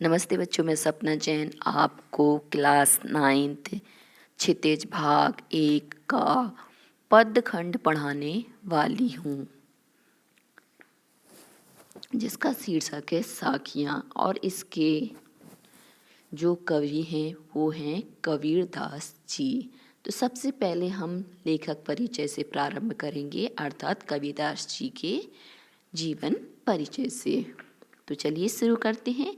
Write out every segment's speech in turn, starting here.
नमस्ते बच्चों, मैं सपना जैन आपको क्लास 9th क्षितिज भाग 1 का पदखंड पढ़ाने वाली हूँ, जिसका शीर्षक है साखियाँ। और इसके जो कवि हैं वो हैं कबीर दास जी। तो सबसे पहले हम लेखक परिचय से प्रारंभ करेंगे, अर्थात कबीरदास जी के जीवन परिचय से। तो चलिए शुरू करते हैं।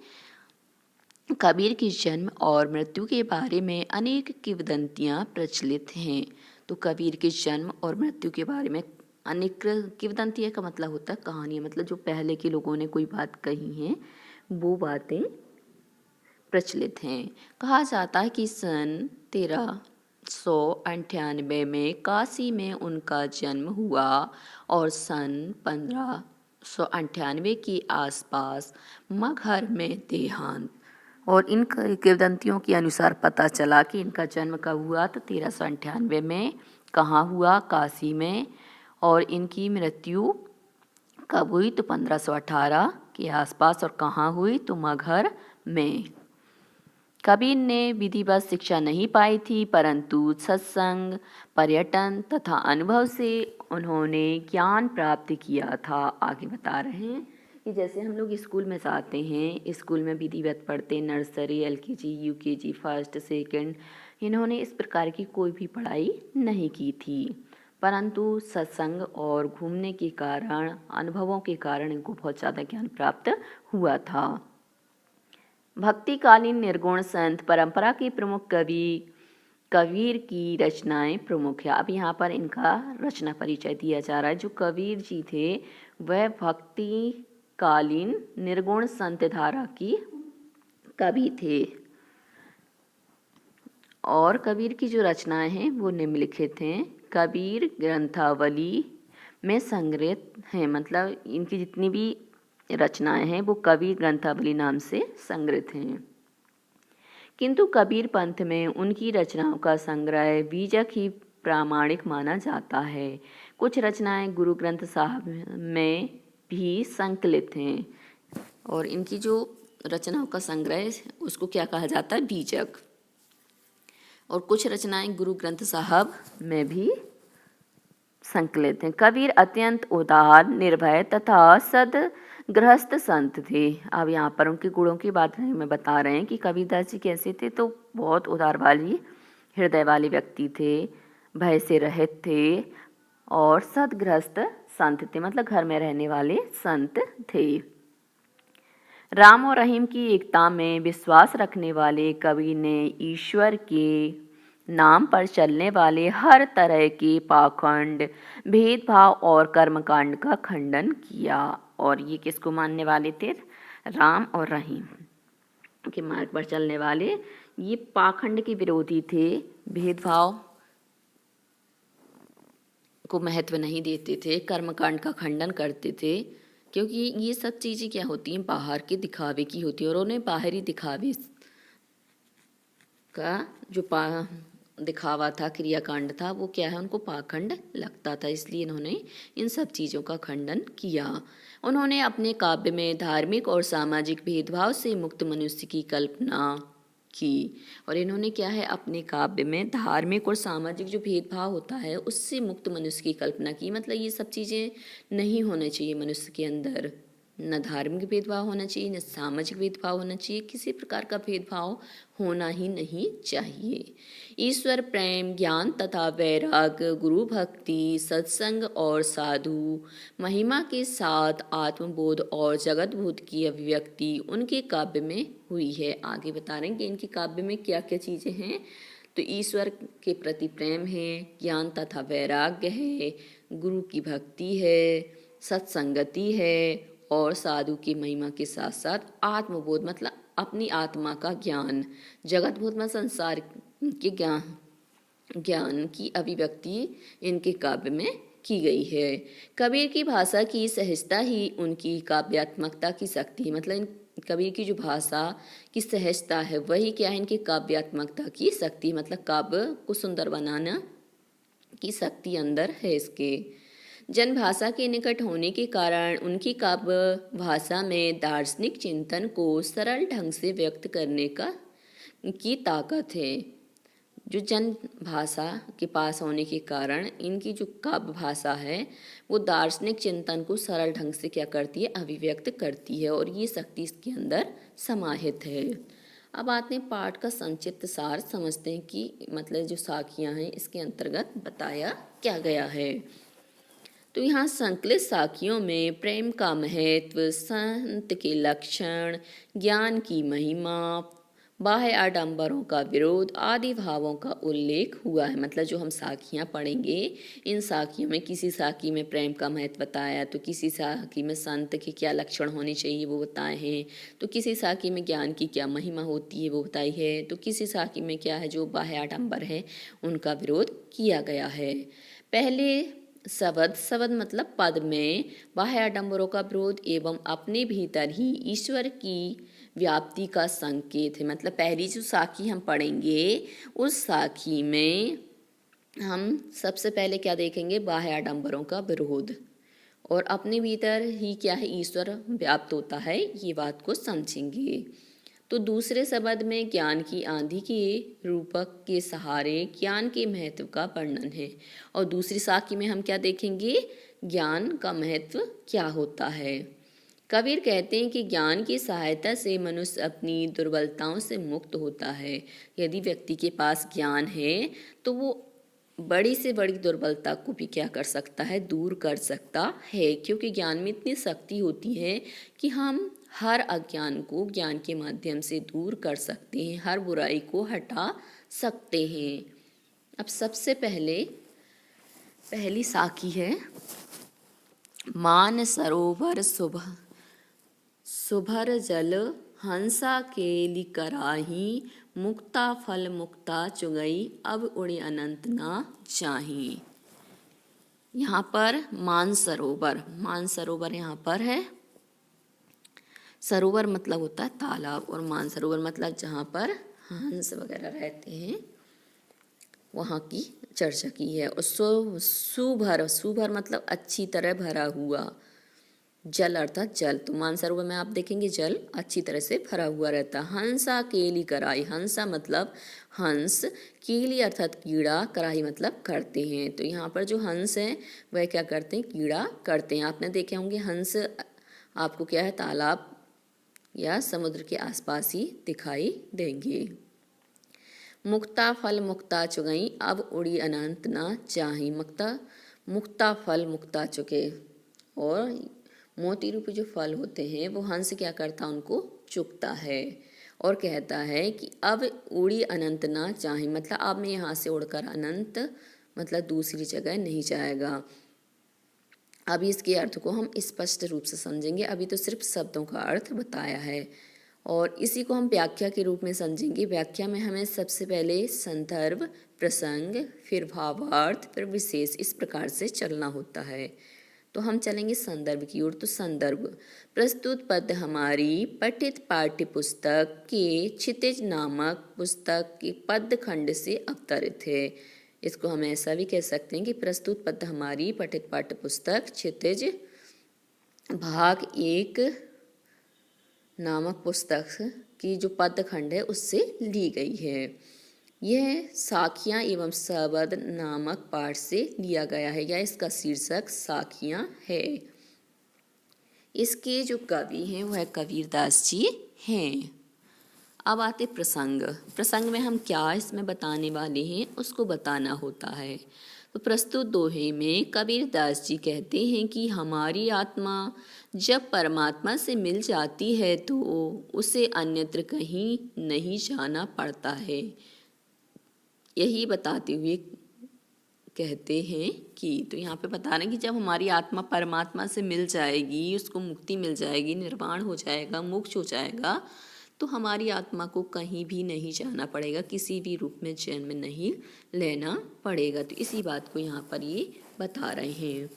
कबीर के जन्म और मृत्यु के बारे में अनेक किंवदंतियाँ प्रचलित हैं। तो कबीर के जन्म और मृत्यु के बारे में अनेक किंवदंतियाँ का मतलब होता है कहानियाँ, मतलब जो पहले के लोगों ने कोई बात कही हैं वो बातें प्रचलित हैं। कहा जाता है कि सन 1398 में काशी में उनका जन्म हुआ और सन 1598 के आसपास मगहर में देहांत। और इन किंवदंतियों के अनुसार पता चला कि इनका जन्म कब हुआ, तो 1398 में कहाँ हुआ, काशी में। और इनकी मृत्यु कब हुई, तो 1518 के आसपास। और कहाँ हुई, तो मगहर में। कबीर ने विधिवत शिक्षा नहीं पाई थी, परंतु सत्संग, पर्यटन तथा अनुभव से उन्होंने ज्ञान प्राप्त किया था। आगे बता रहे हैं कि जैसे हम लोग स्कूल में जाते हैं, स्कूल में विधिवत पढ़ते हैं, nursery, LKG, UKG, first, second, इन्होंने इस प्रकार की कोई भी पढ़ाई नहीं की थी, परंतु सत्संग और घूमने के कारण, अनुभवों के कारण इनको बहुत ज़्यादा ज्ञान प्राप्त हुआ था। भक्तिकालीन निर्गुण संत परंपरा के प्रमुख कवि कबीर की रचनाएं प्रमुख है। अब यहाँ पर इनका रचना परिचय दिया जा रहा है। जो कबीर जी थे वह भक्तिकालीन निर्गुण संत धारा की कवि थे। और कबीर की जो रचनाएं हैं वो निम्नलिखित हैं। कबीर ग्रंथावली में संग्रहित हैं, मतलब इनकी जितनी भी रचनाएं हैं वो कबीर ग्रंथावली नाम से संग्रहित हैं। किंतु कबीर पंथ में उनकी रचनाओं का संग्रह बीजक ही प्रामाणिक माना जाता है। कुछ रचनाएं गुरु ग्रंथ साहब में भी संकलित हैं, और इनकी जो रचनाओं का संग्रह उसको क्या कहा जाता है, बीजक। और कुछ रचनाएं गुरु ग्रंथ साहब में भी संकलित हैं। कबीर अत्यंत उदार, निर्भय तथा सद्गृहस्थ संत थे। अब यहाँ पर उनके गुणों की बात में बता रहे हैं कि कबीरदास जी कैसे थे, तो बहुत उदार वाली हृदय वाले व्यक्ति थे, भय से रहित थे और सद्गृहस्थ संत थे, मतलब घर में रहने वाले संत थे। राम और रहीम की एकता में विश्वास रखने वाले कबीर ने ईश्वर के नाम पर चलने वाले हर तरह के पाखंड, भेदभाव और कर्मकांड का खंडन किया। और ये किसको मानने वाले थे, राम और रहीम के मार्ग पर चलने वाले ये पाखंड के विरोधी थे, भेदभाव को महत्व नहीं देते थे, कर्मकांड का खंडन करते थे, क्योंकि ये सब चीज़ें क्या होती हैं, बाहर के दिखावे की होती है। और उन्हें बाहरी दिखावे का जो दिखावा था, क्रियाकांड था, वो क्या है, उनको पाखंड लगता था, इसलिए इन्होंने इन सब चीज़ों का खंडन किया। उन्होंने अपने काव्य में धार्मिक और सामाजिक भेदभाव से मुक्त मनुष्य की कल्पना की। और इन्होंने क्या है, अपने काव्य में धार्मिक और सामाजिक जो भेदभाव होता है उससे मुक्त मनुष्य की कल्पना की, मतलब ये सब चीज़ें नहीं होना चाहिए मनुष्य के अंदर, न धार्मिक भेदभाव होना चाहिए, न सामाजिक भेदभाव होना चाहिए, किसी प्रकार का भेदभाव होना ही नहीं चाहिए। ईश्वर प्रेम, ज्ञान तथा वैराग्य, गुरु भक्ति, सत्संग और साधु महिमा के साथ आत्मबोध और जगत बोध की अभिव्यक्ति उनके काव्य में हुई है। आगे बता रहे हैं कि इनके काव्य में क्या क्या चीज़ें हैं, तो ईश्वर के प्रति प्रेम है, ज्ञान तथा वैराग्य है, गुरु की भक्ति है, सत्संगति है, और साधु की महिमा के साथ साथ आत्मबोध, मतलब अपनी आत्मा का ज्ञान, जगत बोध में संसार के ज्ञान की अभिव्यक्ति इनके काव्य में की गई है। कबीर की भाषा की सहजता ही उनकी काव्यात्मकता की शक्ति, मतलब कबीर की जो भाषा की सहजता है वही क्या है, इनकी काव्यात्मकता की शक्ति, मतलब काव्य को सुंदर बनाना की शक्ति अंदर है इसके। जनभाषा के निकट होने के कारण उनकी काव्य भाषा में दार्शनिक चिंतन को सरल ढंग से व्यक्त करने की ताकत है। जो जन भाषा के पास होने के कारण इनकी जो काव्य भाषा है वो दार्शनिक चिंतन को सरल ढंग से क्या करती है, अभिव्यक्त करती है, और ये शक्ति इसके अंदर समाहित है। अब आते हैं पाठ का संक्षिप्त सार, समझते हैं कि मतलब जो साखियाँ हैं इसके अंतर्गत बताया क्या गया है। तो यहाँ संकलित साखियों में प्रेम का महत्व, संत के लक्षण, ज्ञान की महिमा, बाह्य आडंबरों का विरोध आदि भावों का उल्लेख हुआ है। मतलब जो हम साखियाँ पढ़ेंगे, इन साखियों में किसी साखी में प्रेम का महत्व बताया, तो किसी साखी में संत के क्या लक्षण होने चाहिए वो बताए हैं, तो किसी साखी में ज्ञान की क्या महिमा होती है वो बताई है, तो किसी साखी में क्या है जो बाह्य आडंबर है उनका विरोध किया गया है। पहले शब्द मतलब पद में बाह्य आडंबरों का विरोध एवं अपने भीतर ही ईश्वर की व्याप्ति का संकेत है। मतलब पहली जो साखी हम पढ़ेंगे उस साखी में हम सबसे पहले क्या देखेंगे, बाह्य आडंबरों का विरोध, और अपने भीतर ही क्या है, ईश्वर व्याप्त होता है, ये बात को समझेंगे। तो दूसरे शब्द में ज्ञान की आंधी के रूपक के सहारे ज्ञान के महत्व का वर्णन है, और दूसरी साखी में हम क्या देखेंगे, ज्ञान का महत्व क्या होता है। कबीर कहते हैं कि ज्ञान की सहायता से मनुष्य अपनी दुर्बलताओं से मुक्त होता है। यदि व्यक्ति के पास ज्ञान है तो वो बड़ी से बड़ी दुर्बलता को भी क्या कर सकता है, दूर कर सकता है, क्योंकि ज्ञान में इतनी शक्ति होती है कि हम हर अज्ञान को ज्ञान के माध्यम से दूर कर सकते हैं, हर बुराई को हटा सकते हैं। अब सबसे पहली साखी है, मान सरोवर सुभर जल हंसा केली कराही, मुक्ता फल मुक्ता चुगई अब उड़े अनंत ना चाही। यहाँ पर मानसरोवर यहाँ पर है। सरोवर मतलब होता है तालाब, और मानसरोवर मतलब जहाँ पर हंस वगैरह रहते हैं वहाँ की चर्चा की है। और सुभर मतलब अच्छी तरह भरा हुआ, जल अर्थात जल, तो मानसरोवर में आप देखेंगे जल अच्छी तरह से भरा हुआ रहता है। हंसा केली कराई, हंसा मतलब हंस, केली अर्थात कीड़ा, कराई मतलब करते हैं। तो यहाँ पर जो हंस है वह क्या करते हैं, कीड़ा करते हैं। आपने देखे होंगे हंस आपको क्या है, तालाब या समुद्र के आसपास ही दिखाई देंगे। मुक्ता फल मुक्ता चुगई अब उड़ी अनंत ना चाही, मुक्ता फल मुक्ता चुके, और मोती रूपी जो फल होते हैं वो हंस क्या करता, उनको चुगता है और कहता है कि अब उड़ी अनंत ना चाहे, मतलब अब मैं यहाँ से उड़कर अनंत मतलब दूसरी जगह नहीं जाएगा। अभी इसके अर्थ को हम स्पष्ट रूप से समझेंगे, अभी तो सिर्फ शब्दों का अर्थ बताया है और इसी को हम व्याख्या के रूप में समझेंगे। व्याख्या में हमें सबसे पहले संदर्भ, प्रसंग, फिर भावार्थ, फिर विशेष, इस प्रकार से चलना होता है। तो हम चलेंगे संदर्भ की ओर। तो संदर्भ, प्रस्तुत पद हमारी पठित पाठ्य पुस्तक के क्षितिज नामक पुस्तक के पद खंड से अवतरित है। इसको हम ऐसा भी कह सकते हैं कि प्रस्तुत पद हमारी पठित पाठ्य पुस्तक क्षितिज भाग 1 नामक पुस्तक की जो पद खंड है उससे ली गई है। यह साखियाँ एवं शब्द नामक पाठ से लिया गया है, या इसका शीर्षक साखियाँ है। इसके जो कवि हैं वह कबीरदास जी हैं। अब आते प्रसंग। प्रसंग में हम क्या इसमें बताने वाले हैं उसको बताना होता है। तो प्रस्तुत दोहे में कबीरदास जी कहते हैं कि हमारी आत्मा जब परमात्मा से मिल जाती है तो उसे अन्यत्र कहीं नहीं जाना पड़ता है। यही बताते हुए कहते हैं कि, तो यहाँ पे बता रहे हैं कि जब हमारी आत्मा परमात्मा से मिल जाएगी, उसको मुक्ति मिल जाएगी, निर्वाण हो जाएगा, मोक्ष हो जाएगा, तो हमारी आत्मा को कहीं भी नहीं जाना पड़ेगा, किसी भी रूप में जन्म नहीं लेना पड़ेगा। तो इसी बात को यहाँ पर ये बता रहे हैं।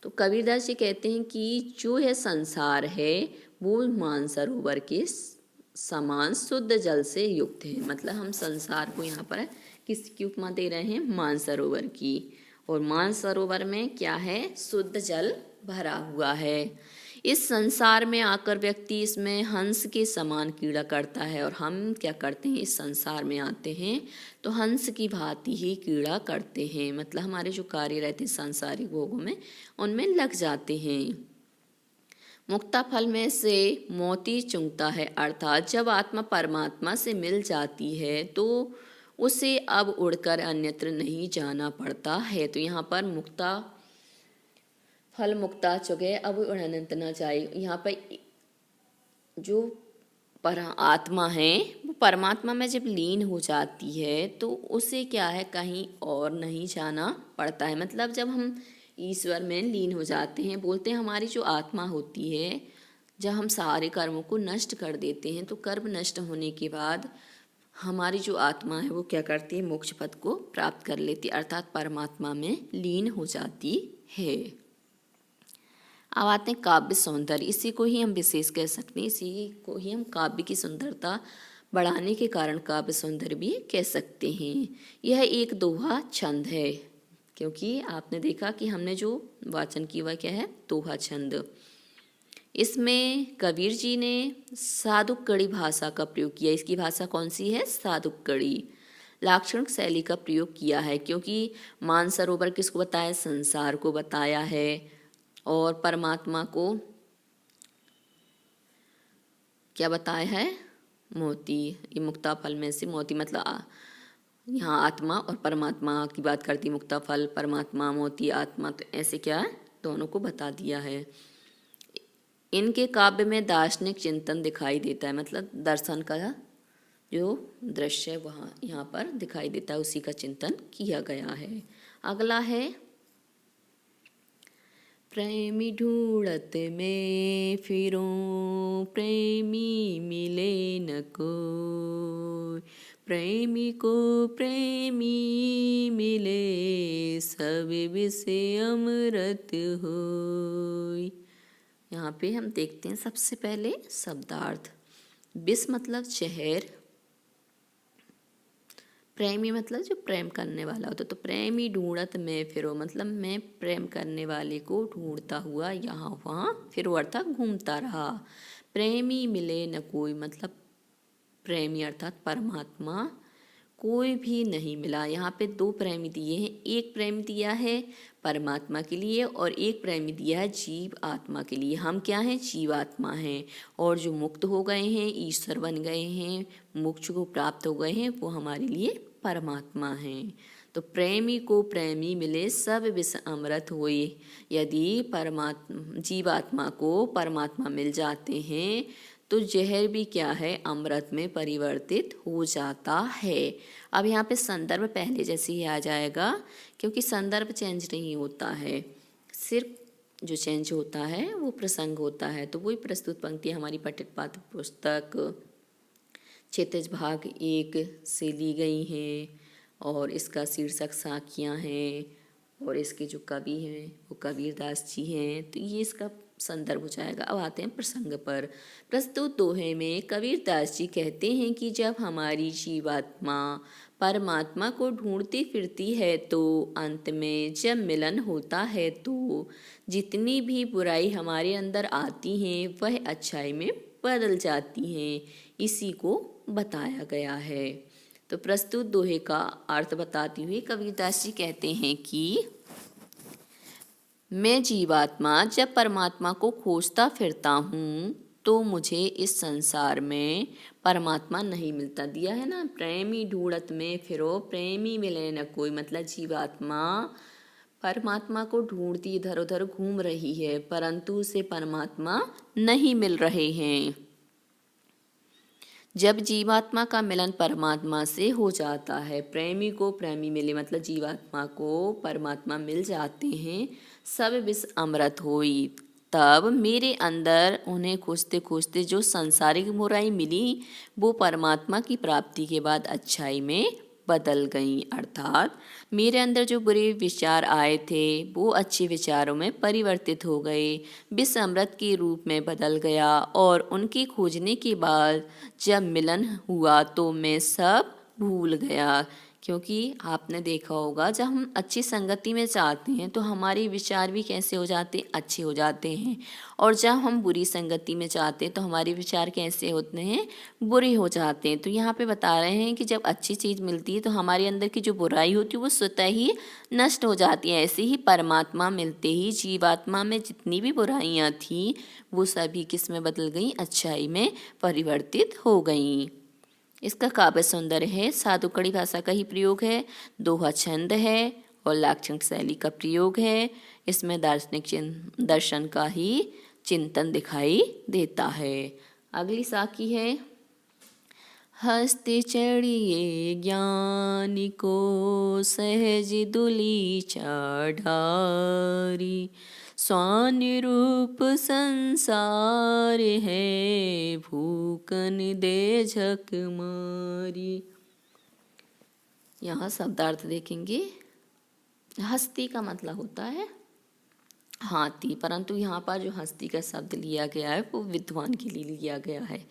तो कबीरदास जी कहते हैं कि जो यह संसार है वो मानसरोवर के समान शुद्ध जल से युक्त है। मतलब हम संसार को यहाँ पर किसकी उपमा दे रहे हैं, मानसरोवर की, और मानसरोवर में क्या है? शुद्ध जल भरा हुआ है। इस संसार में आकर व्यक्ति इसमें हंस के समान क्रीड़ा करता है, और हम क्या करते हैं? इस संसार में आते हैं तो हंस की भांति ही क्रीड़ा करते हैं, मतलब हमारे जो कार्य रहते हैं सांसारिक भोगों में उनमें लग जाते हैं। मुक्ता फल में से मोती चुंघता है, अर्थात जब आत्मा परमात्मा से मिल जाती है तो उसे अब उड़कर अन्यत्र नहीं जाना पड़ता है। तो यहाँ पर मुक्ता फल मुक्ता चुगे अब अनंत न जाए। यहाँ पर जो पर आत्मा है वो परमात्मा में जब लीन हो जाती है तो उसे क्या है? कहीं और नहीं जाना पड़ता है। मतलब जब हम ईश्वर में लीन हो जाते हैं, बोलते हैं हमारी जो आत्मा होती है, जब हम सारे कर्मों को नष्ट कर देते हैं तो कर्म नष्ट होने के बाद हमारी जो आत्मा है वो क्या करती है? मोक्ष पद को प्राप्त कर लेती है, अर्थात परमात्मा में लीन हो जाती है। अब आते हैं काव्य सौंदर्य। इसी को ही हम विशेष कह सकते हैं, इसी को ही हम काव्य की सुंदरता बढ़ाने के कारण काव्य सौंदर्य भी कह सकते हैं। यह एक दोहा छंद है, क्योंकि आपने देखा कि हमने जो वाचन किया वह क्या है? दोहा छंद। इसमें कबीर जी ने साधुक्कड़ी भाषा का प्रयोग किया। इसकी भाषा कौन सी है? साधुक्कड़ी। लाक्षणिक शैली का प्रयोग किया है, क्योंकि मानसरोवर किसको बताया? संसार को बताया है। और परमात्मा को क्या बताया है? मोती। ये मुक्ता फल में से मोती, मतलब यहाँ आत्मा और परमात्मा की बात करती, मुक्ता फल परमात्मा, मोती आत्मा, तो ऐसे क्या है? दोनों को बता दिया है। इनके काव्य में दार्शनिक चिंतन दिखाई देता है, मतलब दर्शन का जो दृश्य है वहाँ यहाँ पर दिखाई देता है, उसी का चिंतन किया गया है। अगला है प्रेमी ढूंढत में फिरूं, प्रेमी मिले न कोई, प्रेमी को प्रेमी मिले, सब विषय अमृत होय। यहाँ पे हम देखते हैं सबसे पहले शब्दार्थ। विष मतलब जहर, प्रेमी मतलब जो प्रेम करने वाला होता, तो प्रेमी ढूंढत मैं फिरो, मतलब मैं प्रेम करने वाले को ढूंढता हुआ यहाँ वहाँ फिरो, अर्थात घूमता रहा। प्रेमी मिले न कोई, मतलब प्रेमी अर्थात परमात्मा कोई भी नहीं मिला। यहाँ पे दो प्रेमी दिए हैं, एक प्रेमी दिया है परमात्मा के लिए और एक प्रेमी दिया है जीव आत्मा के लिए। हम क्या हैं? जीव आत्मा हैं, और जो मुक्त हो गए हैं, ईश्वर बन गए हैं, मोक्ष को प्राप्त हो गए हैं, वो हमारे लिए परमात्मा हैं। तो प्रेमी को प्रेमी मिले, सब विष अमृत होए। यदि परमात्मा जीवात्मा को परमात्मा मिल जाते हैं तो जहर भी क्या है? अमृत में परिवर्तित हो जाता है। अब यहाँ पे संदर्भ पहले जैसे ही आ जाएगा, क्योंकि संदर्भ चेंज नहीं होता है, सिर्फ जो चेंज होता है वो प्रसंग होता है। तो वही प्रस्तुत पंक्ति हमारी पठित पाठ्य पुस्तक क्षितिज भाग 1 से ली गई हैं, और इसका शीर्षक साखियाँ हैं, और इसके जो कवि हैं वो कबीरदास जी हैं। तो ये इसका संदर्भ हो जाएगा। अब आते हैं प्रसंग पर। प्रस्तुत दोहे में कबीरदास जी कहते हैं कि जब हमारी जीवात्मा परमात्मा को ढूंढती फिरती है तो अंत में जब मिलन होता है तो जितनी भी बुराई हमारे अंदर आती हैं वह अच्छाई में बदल जाती हैं। इसी को बताया गया है। तो प्रस्तुत दोहे का अर्थ बताते हुए कबीरदास जी कहते हैं कि मैं जीवात्मा जब परमात्मा को खोजता फिरता हूँ तो मुझे इस संसार में परमात्मा नहीं मिलता। दिया है ना, प्रेमी ढूंढत में फिरो, प्रेमी मिले न कोई, मतलब जीवात्मा परमात्मा को ढूंढती इधर उधर घूम रही है, परंतु उसे परमात्मा नहीं मिल रहे हैं। जब जीवात्मा का मिलन परमात्मा से हो जाता है, प्रेमी को प्रेमी मिले, मतलब जीवात्मा को परमात्मा मिल जाते हैं, सब विष अमृत होई, तब मेरे अंदर उन्हें खोजते खोजते जो सांसारिक बुराई मिली वो परमात्मा की प्राप्ति के बाद अच्छाई में बदल गई। अर्थात मेरे अंदर जो बुरे विचार आए थे वो अच्छे विचारों में परिवर्तित हो गए, विष अमृत के रूप में बदल गया, और उनके खोजने के बाद जब मिलन हुआ तो मैं सब भूल गया क्योंकि आपने देखा होगा जब हम अच्छी संगति में जाते हैं तो हमारे विचार भी कैसे हो जाते हैं, अच्छे हो जाते हैं। और जब हम बुरी संगति में जाते हैं तो हमारे विचार कैसे होते हैं, बुरे हो जाते हैं। तो यहाँ पे बता रहे हैं कि जब अच्छी चीज़ मिलती है तो हमारे अंदर की जो बुराई होती है वो स्वतः ही नष्ट हो जाती है। ऐसे ही परमात्मा मिलते ही जीवात्मा में जितनी भी बुराइयाँ थीं वो सभी किस में बदल गई, अच्छाई में परिवर्तित हो गई। इसका काव्य सौंदर्य है, साधुकड़ी भाषा का ही प्रयोग है, दोहा छंद है और लाक्षणिक शैली का प्रयोग है। इसमें दार्शनिक दर्शन का ही चिंतन दिखाई देता है। अगली साखी है, हस्ते चढ़िए ज्ञानी को सहज दुली चढ़ारी, स्वान रूप संसार है भूकन दे झक मारी। यहाँ शब्दार्थ देखेंगे। हस्ती का मतलब होता है हाथी, परंतु यहाँ पर जो हस्ती का शब्द लिया गया है वो विद्वान के लिए लिया गया है।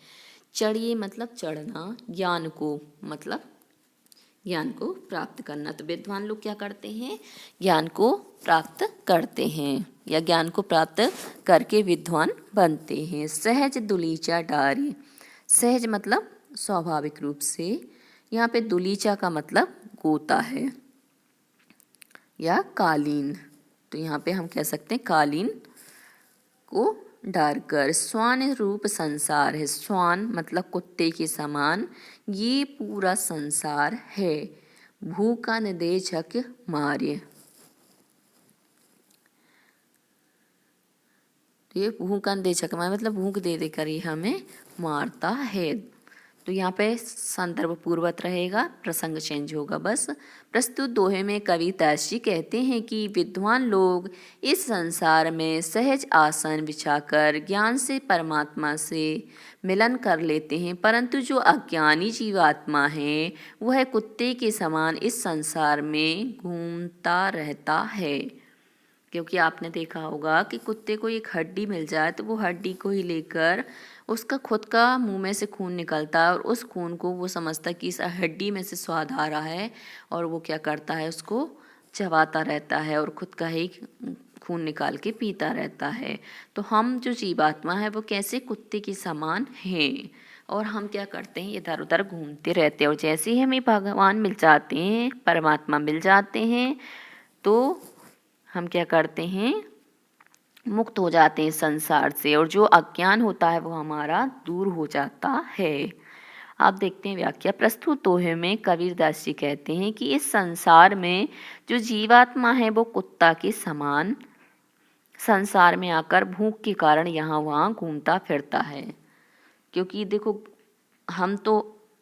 चढ़िए मतलब चढ़ना, ज्ञान को मतलब ज्ञान को प्राप्त करना। तो विद्वान लोग क्या करते हैं, ज्ञान को प्राप्त करते हैं या ज्ञान को प्राप्त करके विद्वान बनते हैं। सहज दुलीचा डारी, सहज मतलब स्वाभाविक रूप से, यहाँ पे दुलीचा का मतलब गोता है या कालीन। तो यहाँ पे हम कह सकते हैं कालीन को डारकर। स्वान रूप संसार है, स्वान मतलब कुत्ते के समान ये पूरा संसार है। भूखा न दे झक मारे, ये भूखा न दे झक मारे मतलब भूख दे देकर ये हमें मारता है। तो यहाँ पे संदर्भ पूर्वत रहेगा, प्रसंग चेंज होगा बस। प्रस्तुत दोहे में कवि ताशी कहते हैं कि विद्वान लोग इस संसार में सहज आसन बिछाकर ज्ञान से परमात्मा से मिलन कर लेते हैं, परंतु जो अज्ञानी जीवात्मा है वह कुत्ते के समान इस संसार में घूमता रहता है। क्योंकि आपने देखा होगा कि कुत्ते को एक हड्डी मिल जाए तो वो हड्डी को ही लेकर उसका खुद का मुंह में से खून निकलता है और उस खून को वो समझता है कि इस हड्डी में से स्वाद आ रहा है और वो क्या करता है, उसको चबाता रहता है और खुद का ही खून निकाल के पीता रहता है। तो हम जो जीवात्मा है वो कैसे कुत्ते के समान हैं और हम क्या करते हैं, इधर उधर घूमते रहते हैं। और जैसे ही हमें भगवान मिल जाते हैं, परमात्मा मिल जाते हैं, तो हम क्या करते हैं, मुक्त हो जाते हैं संसार से और जो अज्ञान होता है वो हमारा दूर हो जाता है। आप देखते हैं व्याख्या। प्रस्तुत दोहे में कबीरदास जी कहते हैं कि इस संसार में जो जीवात्मा है वो कुत्ता के समान संसार में आकर भूख के कारण यहाँ वहाँ घूमता फिरता है। क्योंकि देखो हम तो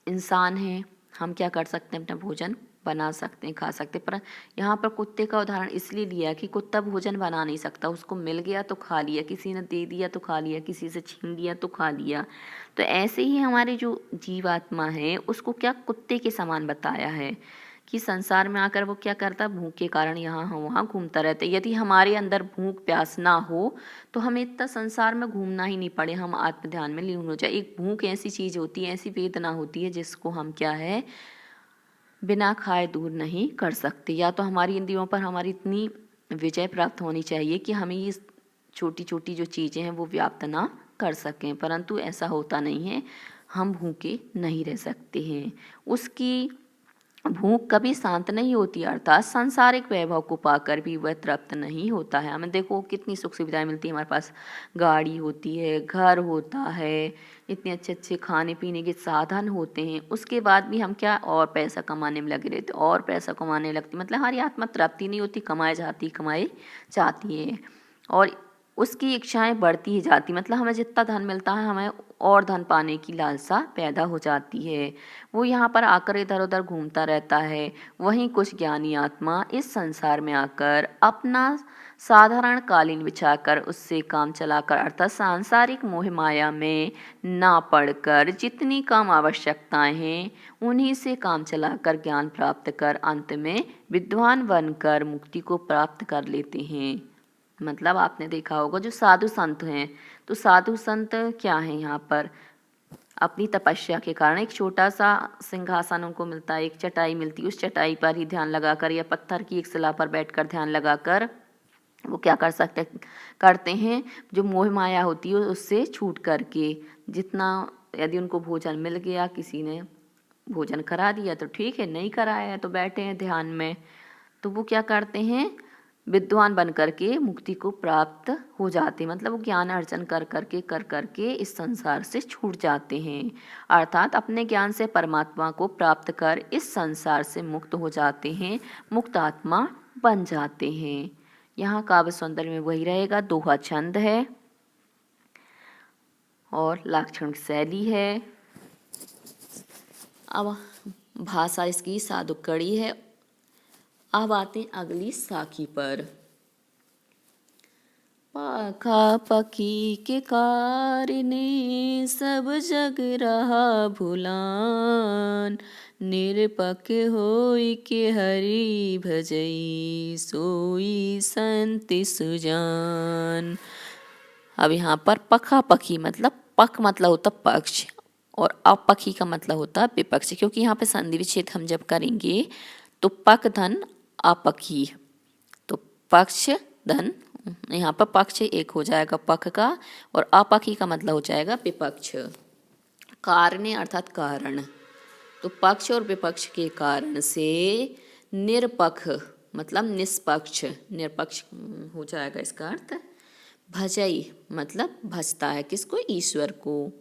इंसान हैं, हम क्या कर सकते हैं, अपना भोजन बना सकते हैं, खा सकते हैं। पर यहाँ पर कुत्ते का उदाहरण इसलिए लिया कि कुत्ता भोजन बना नहीं सकता, उसको मिल गया तो खा लिया, किसी ने दे दिया तो खा लिया, किसी से छीन लिया तो खा लिया। तो ऐसे ही हमारे जो जीवात्मा है उसको क्या कुत्ते के समान बताया है कि संसार में आकर वो क्या करता है, भूख के कारण यहाँ वहाँ घूमता रहता है। यदि हमारे अंदर भूख प्यास ना हो तो हमें इतना संसार में घूमना ही नहीं पड़े, हम आत्म ध्यान में लीन हो जाए। एक भूख ऐसी चीज़ होती है, ऐसी वेदना होती है जिसको हम क्या है, बिना खाए दूर नहीं कर सकते। या तो हमारी इंद्रियों पर हमारी इतनी विजय प्राप्त होनी चाहिए कि हमें ये छोटी छोटी जो चीज़ें हैं वो व्याप्त ना कर सकें, परंतु ऐसा होता नहीं है, हम भूखे नहीं रह सकते हैं। उसकी भूख कभी शांत नहीं होती, अर्थात सांसारिक वैभव को पाकर भी वह तृप्त नहीं होता है। हमें देखो कितनी सुख सुविधाएं मिलती है, हमारे पास गाड़ी होती है, घर होता है, इतने अच्छे अच्छे खाने पीने के साधन होते हैं, उसके बाद भी हम क्या और पैसा कमाने में लगे रहते, और पैसा कमाने लगती, मतलब हमारी आत्मा तृप्ति नहीं होती, कमाई जाती है और उसकी इच्छाएं बढ़ती ही जाती। मतलब हमें जितना धन मिलता है हमें और धन पाने की लालसा पैदा हो जाती है। वो यहाँ पर आकर इधर उधर घूमता रहता है। वहीं कुछ ज्ञानी आत्मा इस संसार में आकर अपना साधारण कालीन बिछाकर उससे काम चलाकर अर्थात सांसारिक मोह माया में ना पड़कर जितनी कम आवश्यकताएं हैं उन्हीं से काम चलाकर ज्ञान प्राप्त कर अंत में विद्वान बनकर मुक्ति को प्राप्त कर लेते हैं। मतलब आपने देखा होगा जो साधु संत हैं, तो साधु संत क्या हैं, यहाँ पर अपनी तपस्या के कारण एक छोटा सा सिंहासन उनको मिलता है, एक चटाई मिलती है, उस चटाई पर ही ध्यान लगाकर या पत्थर की एक शिला पर बैठकर ध्यान लगाकर वो क्या करते हैं, जो मोह माया होती है उससे छूट करके, जितना यदि उनको भोजन मिल गया, किसी ने भोजन करा दिया तो ठीक है, नहीं कराया है तो बैठे हैं ध्यान में, तो वो क्या करते हैं, विद्वान बन करके मुक्ति को प्राप्त हो जाते हैं। मतलब वो ज्ञान अर्जन कर करके इस संसार से छूट जाते हैं, अर्थात अपने ज्ञान से परमात्मा को प्राप्त कर इस संसार से मुक्त हो जाते हैं, मुक्त आत्मा बन जाते हैं। यहाँ काव्य सौंदर्य में वही रहेगा, दोहा छंद है और लाक्षणिक शैली है। अब भाषा इसकी साधुकड़ी है। अब आते हैं अगली साखी पर। पाखा पखी के कारणे सब जग रहा भुलान, निरपख होई के हरि भजई सोई संत सुजान। अब यहाँ पर पखा पखी मतलब पख मतलब होता पक्ष और अपखी का मतलब होता विपक्ष, क्योंकि यहाँ पे संधि विच्छेद हम जब करेंगे तो पक धन अपखी, तो पक्ष धन यहाँ पर पक्ष एक हो जाएगा पख का और अपखी का मतलब हो जाएगा विपक्ष। कारणे अर्थात कारण, तो पक्ष और विपक्ष के कारण से निरपक्ष मतलब निष्पक्ष, निरपक्ष हो जाएगा इसका अर्थ। भजई मतलब भजता है किसको, ईश्वर को।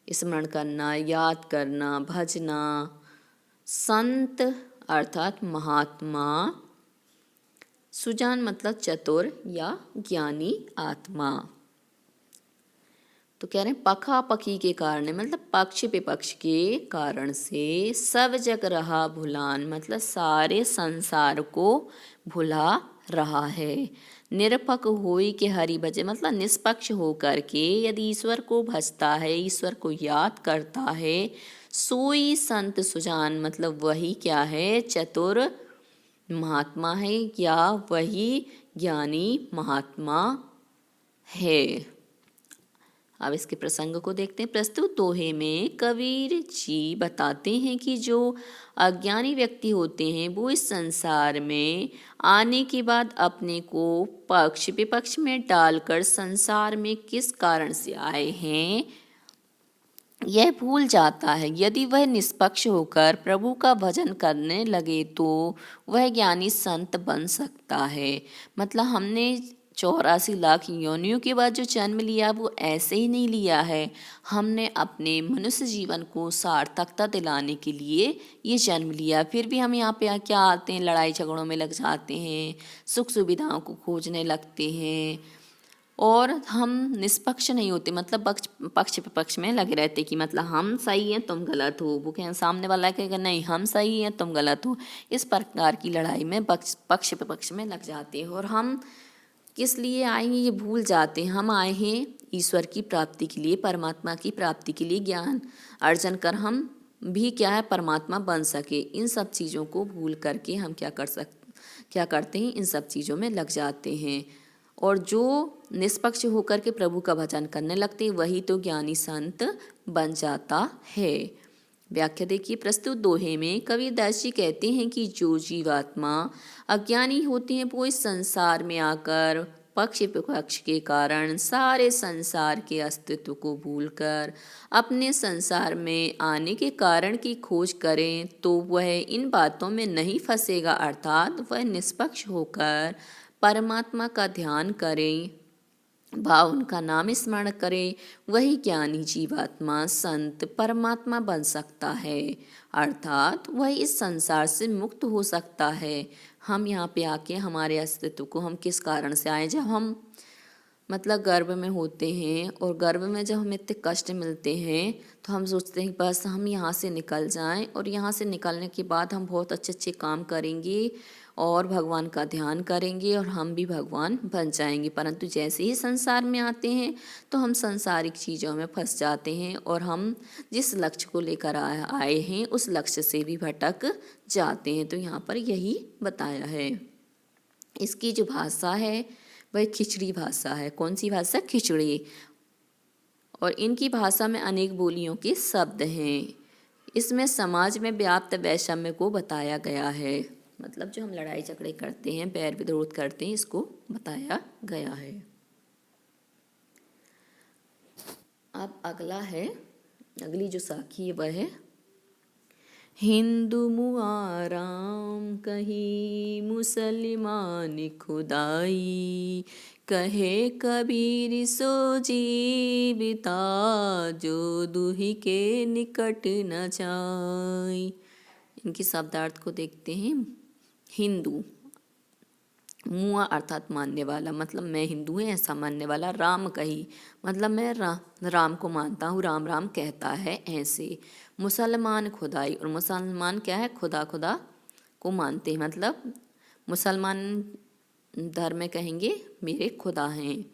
स्मरण करना, याद करना, भजना। संत अर्थात महात्मा। सुजान मतलब चतुर या ज्ञानी आत्मा। तो कह रहे हैं पखा पखी के कारण मतलब पक्ष विपक्ष के कारण से सब जग रहा भुलान मतलब सारे संसार को भुला रहा है। निरपक होई के हरि भजे मतलब निष्पक्ष होकर के यदि ईश्वर को भजता है, ईश्वर को याद करता है, सोई संत सुजान मतलब वही क्या है, चतुर महात्मा है या वही ज्ञानी महात्मा है। अब इसके प्रसंग को देखते हैं। प्रस्तुत दोहे में कबीर जी बताते हैं कि जो अज्ञानी व्यक्ति होते हैं वो इस संसार में आने के बाद अपने को पक्ष विपक्ष में डालकर संसार में किस कारण से आए हैं यह भूल जाता है। यदि वह निष्पक्ष होकर प्रभु का भजन करने लगे तो वह ज्ञानी संत बन सकता है। मतलब हमने 84 लाख योनियों के बाद जो जन्म लिया वो ऐसे ही नहीं लिया है, हमने अपने मनुष्य जीवन को सार्थकता दिलाने के लिए ये जन्म लिया। फिर भी हम यहाँ पे क्या आते हैं, लड़ाई झगड़ों में लग जाते हैं, सुख सुविधाओं को खोजने लगते हैं और हम निष्पक्ष नहीं होते, मतलब पक्ष विपक्ष में लगे रहते कि मतलब हम सही हैं तुम गलत हो, वो कहें सामने वाला कहेगा नहीं हम सही हैं तुम गलत हो। इस प्रकार की लड़ाई में पक्ष विपक्ष में लग जाते हैं और हम किस लिए आए हैं ये भूल जाते हैं। हम आए हैं ईश्वर की प्राप्ति के लिए, परमात्मा की प्राप्ति के लिए, ज्ञान अर्जन कर हम भी क्या है परमात्मा बन सके। इन सब चीज़ों को भूल करके हम क्या करते हैं, इन सब चीज़ों में लग जाते हैं और जो निष्पक्ष होकर के प्रभु का भजन करने लगते हैं वही तो ज्ञानी संत बन जाता है। व्याख्या देखिए। प्रस्तुत दोहे में कबीरदास जी कहते हैं कि जो जीवात्मा अज्ञानी होती हैं वो इस संसार में आकर पक्ष विपक्ष के कारण सारे संसार के अस्तित्व को भूलकर अपने संसार में आने के कारण की खोज करें तो वह इन बातों में नहीं फंसेगा, अर्थात वह निष्पक्ष होकर परमात्मा का ध्यान करें, भाव उनका नाम स्मरण करें, वही ज्ञानी जीवात्मा संत परमात्मा बन सकता है, अर्थात वह इस संसार से मुक्त हो सकता है। हम यहाँ पे आके हमारे अस्तित्व को हम किस कारण से आए, जब हम मतलब गर्भ में होते हैं और गर्भ में जब हमें इतने कष्ट मिलते हैं तो हम सोचते हैं बस हम यहाँ से निकल जाएं और यहाँ से निकलने के बाद हम बहुत अच्छे अच्छे काम करेंगे और भगवान का ध्यान करेंगे और हम भी भगवान बन जाएंगे। परंतु जैसे ही संसार में आते हैं तो हम सांसारिक चीज़ों में फंस जाते हैं और हम जिस लक्ष्य को लेकर आए हैं उस लक्ष्य से भी भटक जाते हैं। तो यहाँ पर यही बताया है। इसकी जो भाषा है वह खिचड़ी भाषा है। कौन सी भाषा? खिचड़ी। और इनकी भाषा में अनेक बोलियों के शब्द हैं। इसमें समाज में व्याप्त वैषम्य को बताया गया है, मतलब जो हम लड़ाई झगड़े करते हैं, बैर विरोध करते हैं, इसको बताया गया है। अब अगला है, अगली जो साखी है वह है हिंदू मुआराम कही मुसलमान खुदाई, कहे कबीर सो जीविता जो दुही के निकट न जाई। इनके शब्दार्थ को देखते हैं। हिंदू, मुआ अर्थात मानने वाला, मतलब मैं हिंदू हूँ ऐसा मानने वाला। राम कही मतलब मैं राम को मानता हूँ, राम राम कहता है ऐसे। मुसलमान खुदाई, और मुसलमान क्या है, खुदा खुदा को मानते हैं, मतलब मुसलमान धर्म में कहेंगे मेरे खुदा हैं।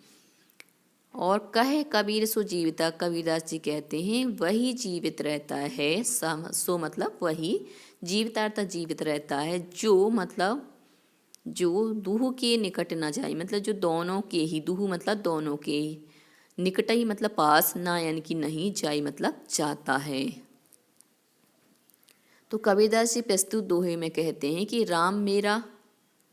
और कहे कबीर सो जीविता, कबीरदास जी कहते हैं वही जीवित रहता है। सो मतलब वही, जीविता अर्थात जीवित रहता है, जो मतलब जो दूह के निकट न जाए, मतलब जो दोनों के ही, दूह मतलब दोनों के, निकट ही मतलब पास, ना यानी कि नहीं, जाए मतलब जाता है। तो कबीरदास जी प्रस्तुत दोहे में कहते हैं कि राम मेरा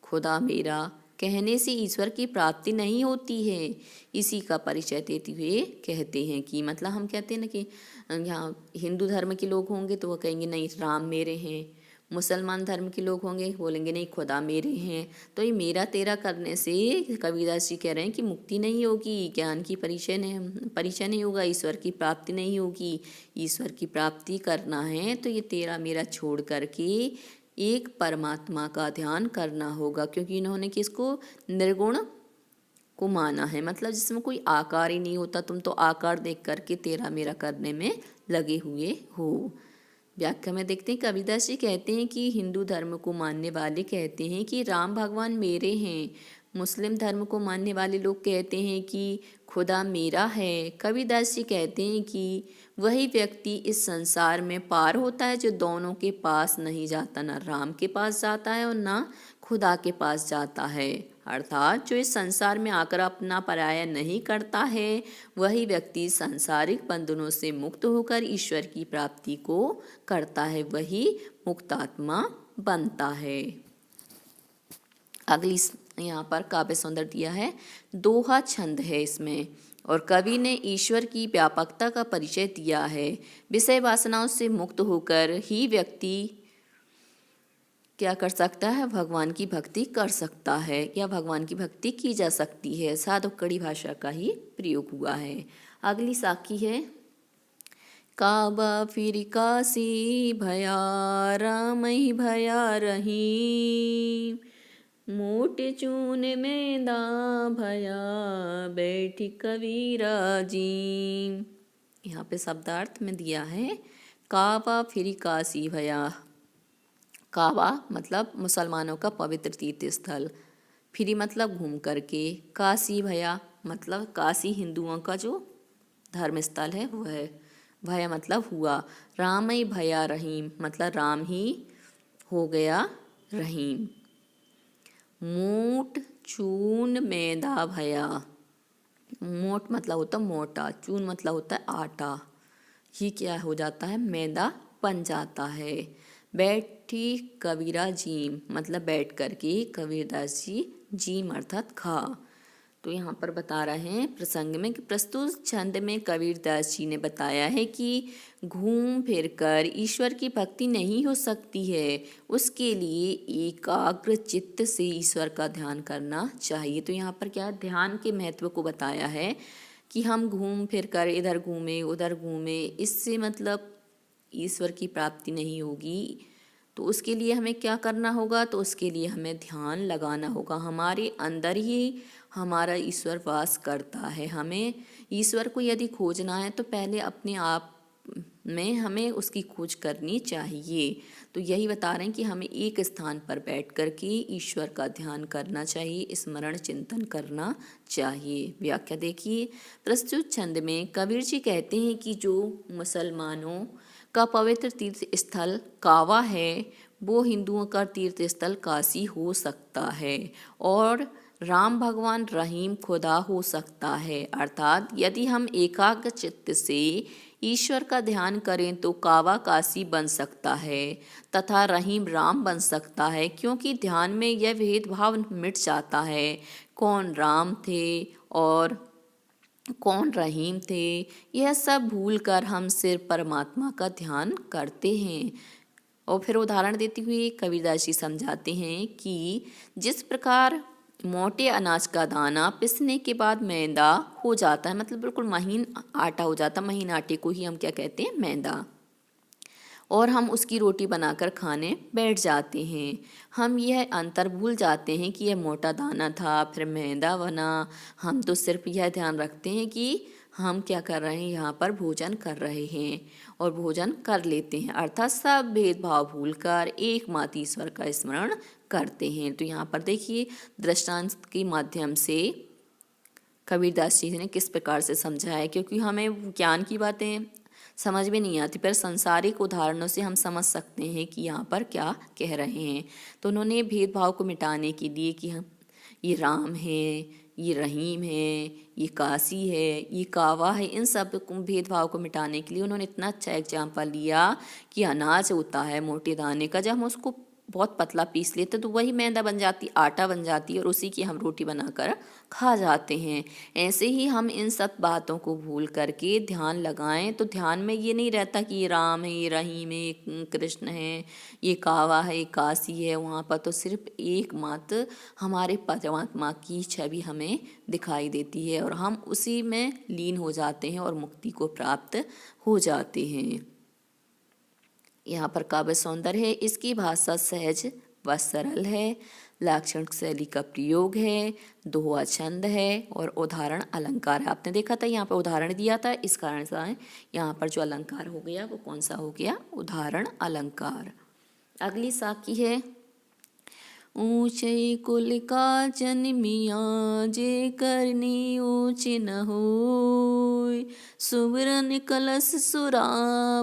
खुदा मेरा कहने से ईश्वर की प्राप्ति नहीं होती है, इसी का परिचय देते हुए कहते हैं कि मतलब हम कहते हैं ना कि यहाँ हिंदू धर्म के लोग होंगे तो वो कहेंगे नहीं राम मेरे हैं, मुसलमान धर्म के लोग होंगे बोलेंगे नहीं खुदा मेरे हैं। तो ये मेरा तेरा करने से कबीरदास जी कह रहे हैं कि मुक्ति नहीं होगी, ज्ञान की परिचय नहीं होगा, ईश्वर की प्राप्ति नहीं होगी। ईश्वर की प्राप्ति करना है तो ये तेरा मेरा छोड़ करके एक परमात्मा का ध्यान करना होगा, क्योंकि इन्होंने किसको, निर्गुण को माना है, मतलब जिसमें कोई आकार ही नहीं होता, तुम तो आकार देख करके तेरा मेरा करने में लगे हुए हो। व्याख्या में देखते हैं, कबीरदास जी कहते हैं कि हिंदू धर्म को मानने वाले कहते हैं कि राम भगवान मेरे हैं, मुस्लिम धर्म को मानने वाले लोग कहते हैं कि खुदा मेरा है। कबीरदास जी कहते हैं कि वही व्यक्ति इस संसार में पार होता है जो दोनों के पास नहीं जाता, ना राम के पास जाता है और ना खुदा के पास जाता है। अर्थात जो इस संसार में आकर अपना पराया नहीं करता है, वही व्यक्ति सांसारिक बंधनों से मुक्त होकर ईश्वर की प्राप्ति को करता है, वही मुक्तात्मा बनता है। अगली यहाँ पर काव्य सौंदर्य दिया है, दोहा छंद है इसमें, और कवि ने ईश्वर की व्यापकता का परिचय दिया है। विषय वासनाओं से मुक्त होकर ही व्यक्ति क्या कर सकता है, भगवान की भक्ति कर सकता है, या भगवान की भक्ति की जा सकती है। साधु कड़ी भाषा का ही प्रयोग हुआ है। अगली साखी है, काबा फिर काशी भया राम ही भया रही, मोटे चून में दा भया बैठी कबीरा जी। यहाँ पे शब्दार्थ में दिया है, काबा फिर काशी भया, काबा मतलब मुसलमानों का पवित्र तीर्थ स्थल, फिर मतलब घूम करके, काशी भया मतलब काशी हिंदुओं का जो धर्म स्थल है वो है, भया मतलब हुआ, राम ही भया रहीम मतलब राम ही हो गया रहीम, मोट चून मैदा भया, मोट मतलब होता मोटा, चून मतलब होता है आटा, ही क्या हो जाता है, मैदा बन जाता है। बैठी कबीरा जीम मतलब बैठ करके कबीरदास जी जीम अर्थात खा। तो यहाँ पर बता रहे हैं प्रसंग में कि प्रस्तुत छंद में कबीरदास जी ने बताया है कि घूम फिर कर ईश्वर की भक्ति नहीं हो सकती है, उसके लिए एकाग्र चित्त से ईश्वर का ध्यान करना चाहिए। तो यहाँ पर क्या ध्यान के महत्व को बताया है कि हम घूम फिर कर इधर घूमे उधर घूमे, इससे मतलब ईश्वर की प्राप्ति नहीं होगी। तो उसके लिए हमें क्या करना होगा, तो उसके लिए हमें ध्यान लगाना होगा। हमारे अंदर ही हमारा ईश्वर वास करता है। हमें ईश्वर को यदि खोजना है तो पहले अपने आप में हमें उसकी खोज करनी चाहिए। तो यही बता रहे हैं कि हमें एक स्थान पर बैठ कर के ईश्वर का ध्यान करना चाहिए, स्मरण चिंतन करना चाहिए। व्याख्या देखिए, प्रस्तुत छंद में कबीर जी कहते हैं कि जो मुसलमानों का पवित्र तीर्थ स्थल कावा है, वो हिंदुओं का तीर्थ स्थल काशी हो सकता है, और राम भगवान रहीम खुदा हो सकता है, अर्थात यदि हम एकाग्र चित्त से ईश्वर का ध्यान करें तो कावा काशी बन सकता है तथा रहीम राम बन सकता है, क्योंकि ध्यान में यह भेदभाव मिट जाता है। कौन राम थे और कौन रहीम थे, यह सब भूलकर हम सिर्फ परमात्मा का ध्यान करते हैं। और फिर उदाहरण देते हुए कबीरदास जी समझाते हैं कि जिस प्रकार मोटे अनाज का दाना पिसने के बाद मैदा हो जाता है, मतलब बिल्कुल महीन आटा हो जाता है, महीन आटे को ही हम क्या कहते हैं, मैदा, और हम उसकी रोटी बनाकर खाने बैठ जाते हैं। हम यह अंतर भूल जाते हैं कि यह मोटा दाना था फिर मैदा बना। हम तो सिर्फ यह ध्यान रखते हैं कि हम क्या कर रहे हैं, यहाँ पर भोजन कर रहे हैं और भोजन कर लेते हैं, अर्थात सब भेदभाव भूलकर एकमात्र ईश्वर का स्मरण करते हैं। तो यहाँ पर देखिए दृष्टांत के माध्यम से कबीरदास जी ने किस प्रकार से समझाया है, क्योंकि हमें ज्ञान की बातें समझ में नहीं आती, पर संसारिक उदाहरणों से हम समझ सकते हैं कि यहाँ पर क्या कह रहे हैं। तो उन्होंने भेदभाव को मिटाने के लिए कि हम ये राम है, ये रहीम है, ये काशी है, ये कावा है, इन सब भेदभाव को मिटाने के लिए उन्होंने इतना अच्छा एग्जाम्पल लिया कि अनाज होता है मोटे दाने का, जब हम उसको बहुत पतला पीस लेते तो वही मैदा बन जाती, आटा बन जाती है और उसी की हम रोटी बनाकर खा जाते हैं। ऐसे ही हम इन सब बातों को भूल करके ध्यान लगाएं तो ध्यान में ये नहीं रहता कि ये राम है, ये रहीम है, ये कृष्ण है, ये कावा है, ये काशी है। वहाँ पर तो सिर्फ एकमात्र हमारे परमात्मा की छवि हमें दिखाई देती है और हम उसी में लीन हो जाते हैं और मुक्ति को प्राप्त हो जाते हैं। यहाँ पर काव्य सौंदर्य है, इसकी भाषा सहज व सरल है, लाक्षणिक शैली का प्रयोग है, दोहा छंद है और उदाहरण अलंकार है। आपने देखा था यहाँ पर उदाहरण दिया था, इस कारण से यहाँ पर जो अलंकार हो गया वो कौन सा हो गया, उदाहरण अलंकार। अगली साखी है, ऊंचे कुल का जन्मिया जे करनी ऊंचे न होय, सुबरन कलश सुरा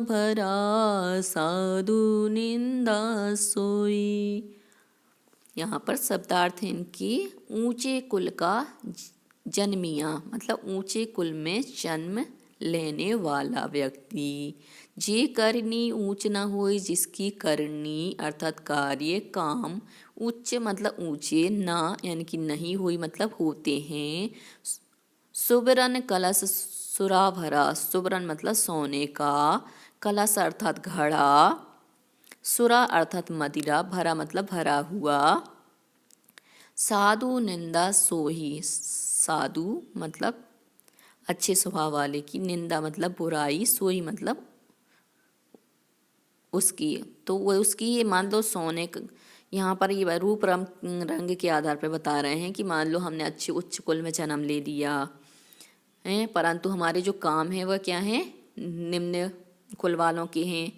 भरा साधु निंदा सोई। यहाँ पर शब्दार्थ है इनकी, ऊंचे कुल का जन्मिया मतलब ऊंचे कुल में जन्म लेने वाला व्यक्ति, जे करनी ऊंच न होए जिसकी करनी अर्थात कार्य काम उच्च मतलब ऊंचे, ना यानी कि नहीं हुई मतलब होते हैं। सुबरन कलश सुरा भरा, सुबरन मतलब सोने का, कलश अर्थात घड़ा, सुरा अर्थात मदिरा, भरा मतलब भरा हुआ, साधु निंदा सोही, साधु मतलब अच्छे स्वभाव वाले की, निंदा मतलब बुराई, सोई मतलब उसकी, तो वो उसकी ये मान लो सोने, यहाँ पर ये रूप रंग के आधार पर बता रहे हैं कि मान लो हमने अच्छे उच्च कुल में जन्म ले लिया है, परंतु हमारे जो काम है वह क्या है, निम्न कुल वालों के हैं,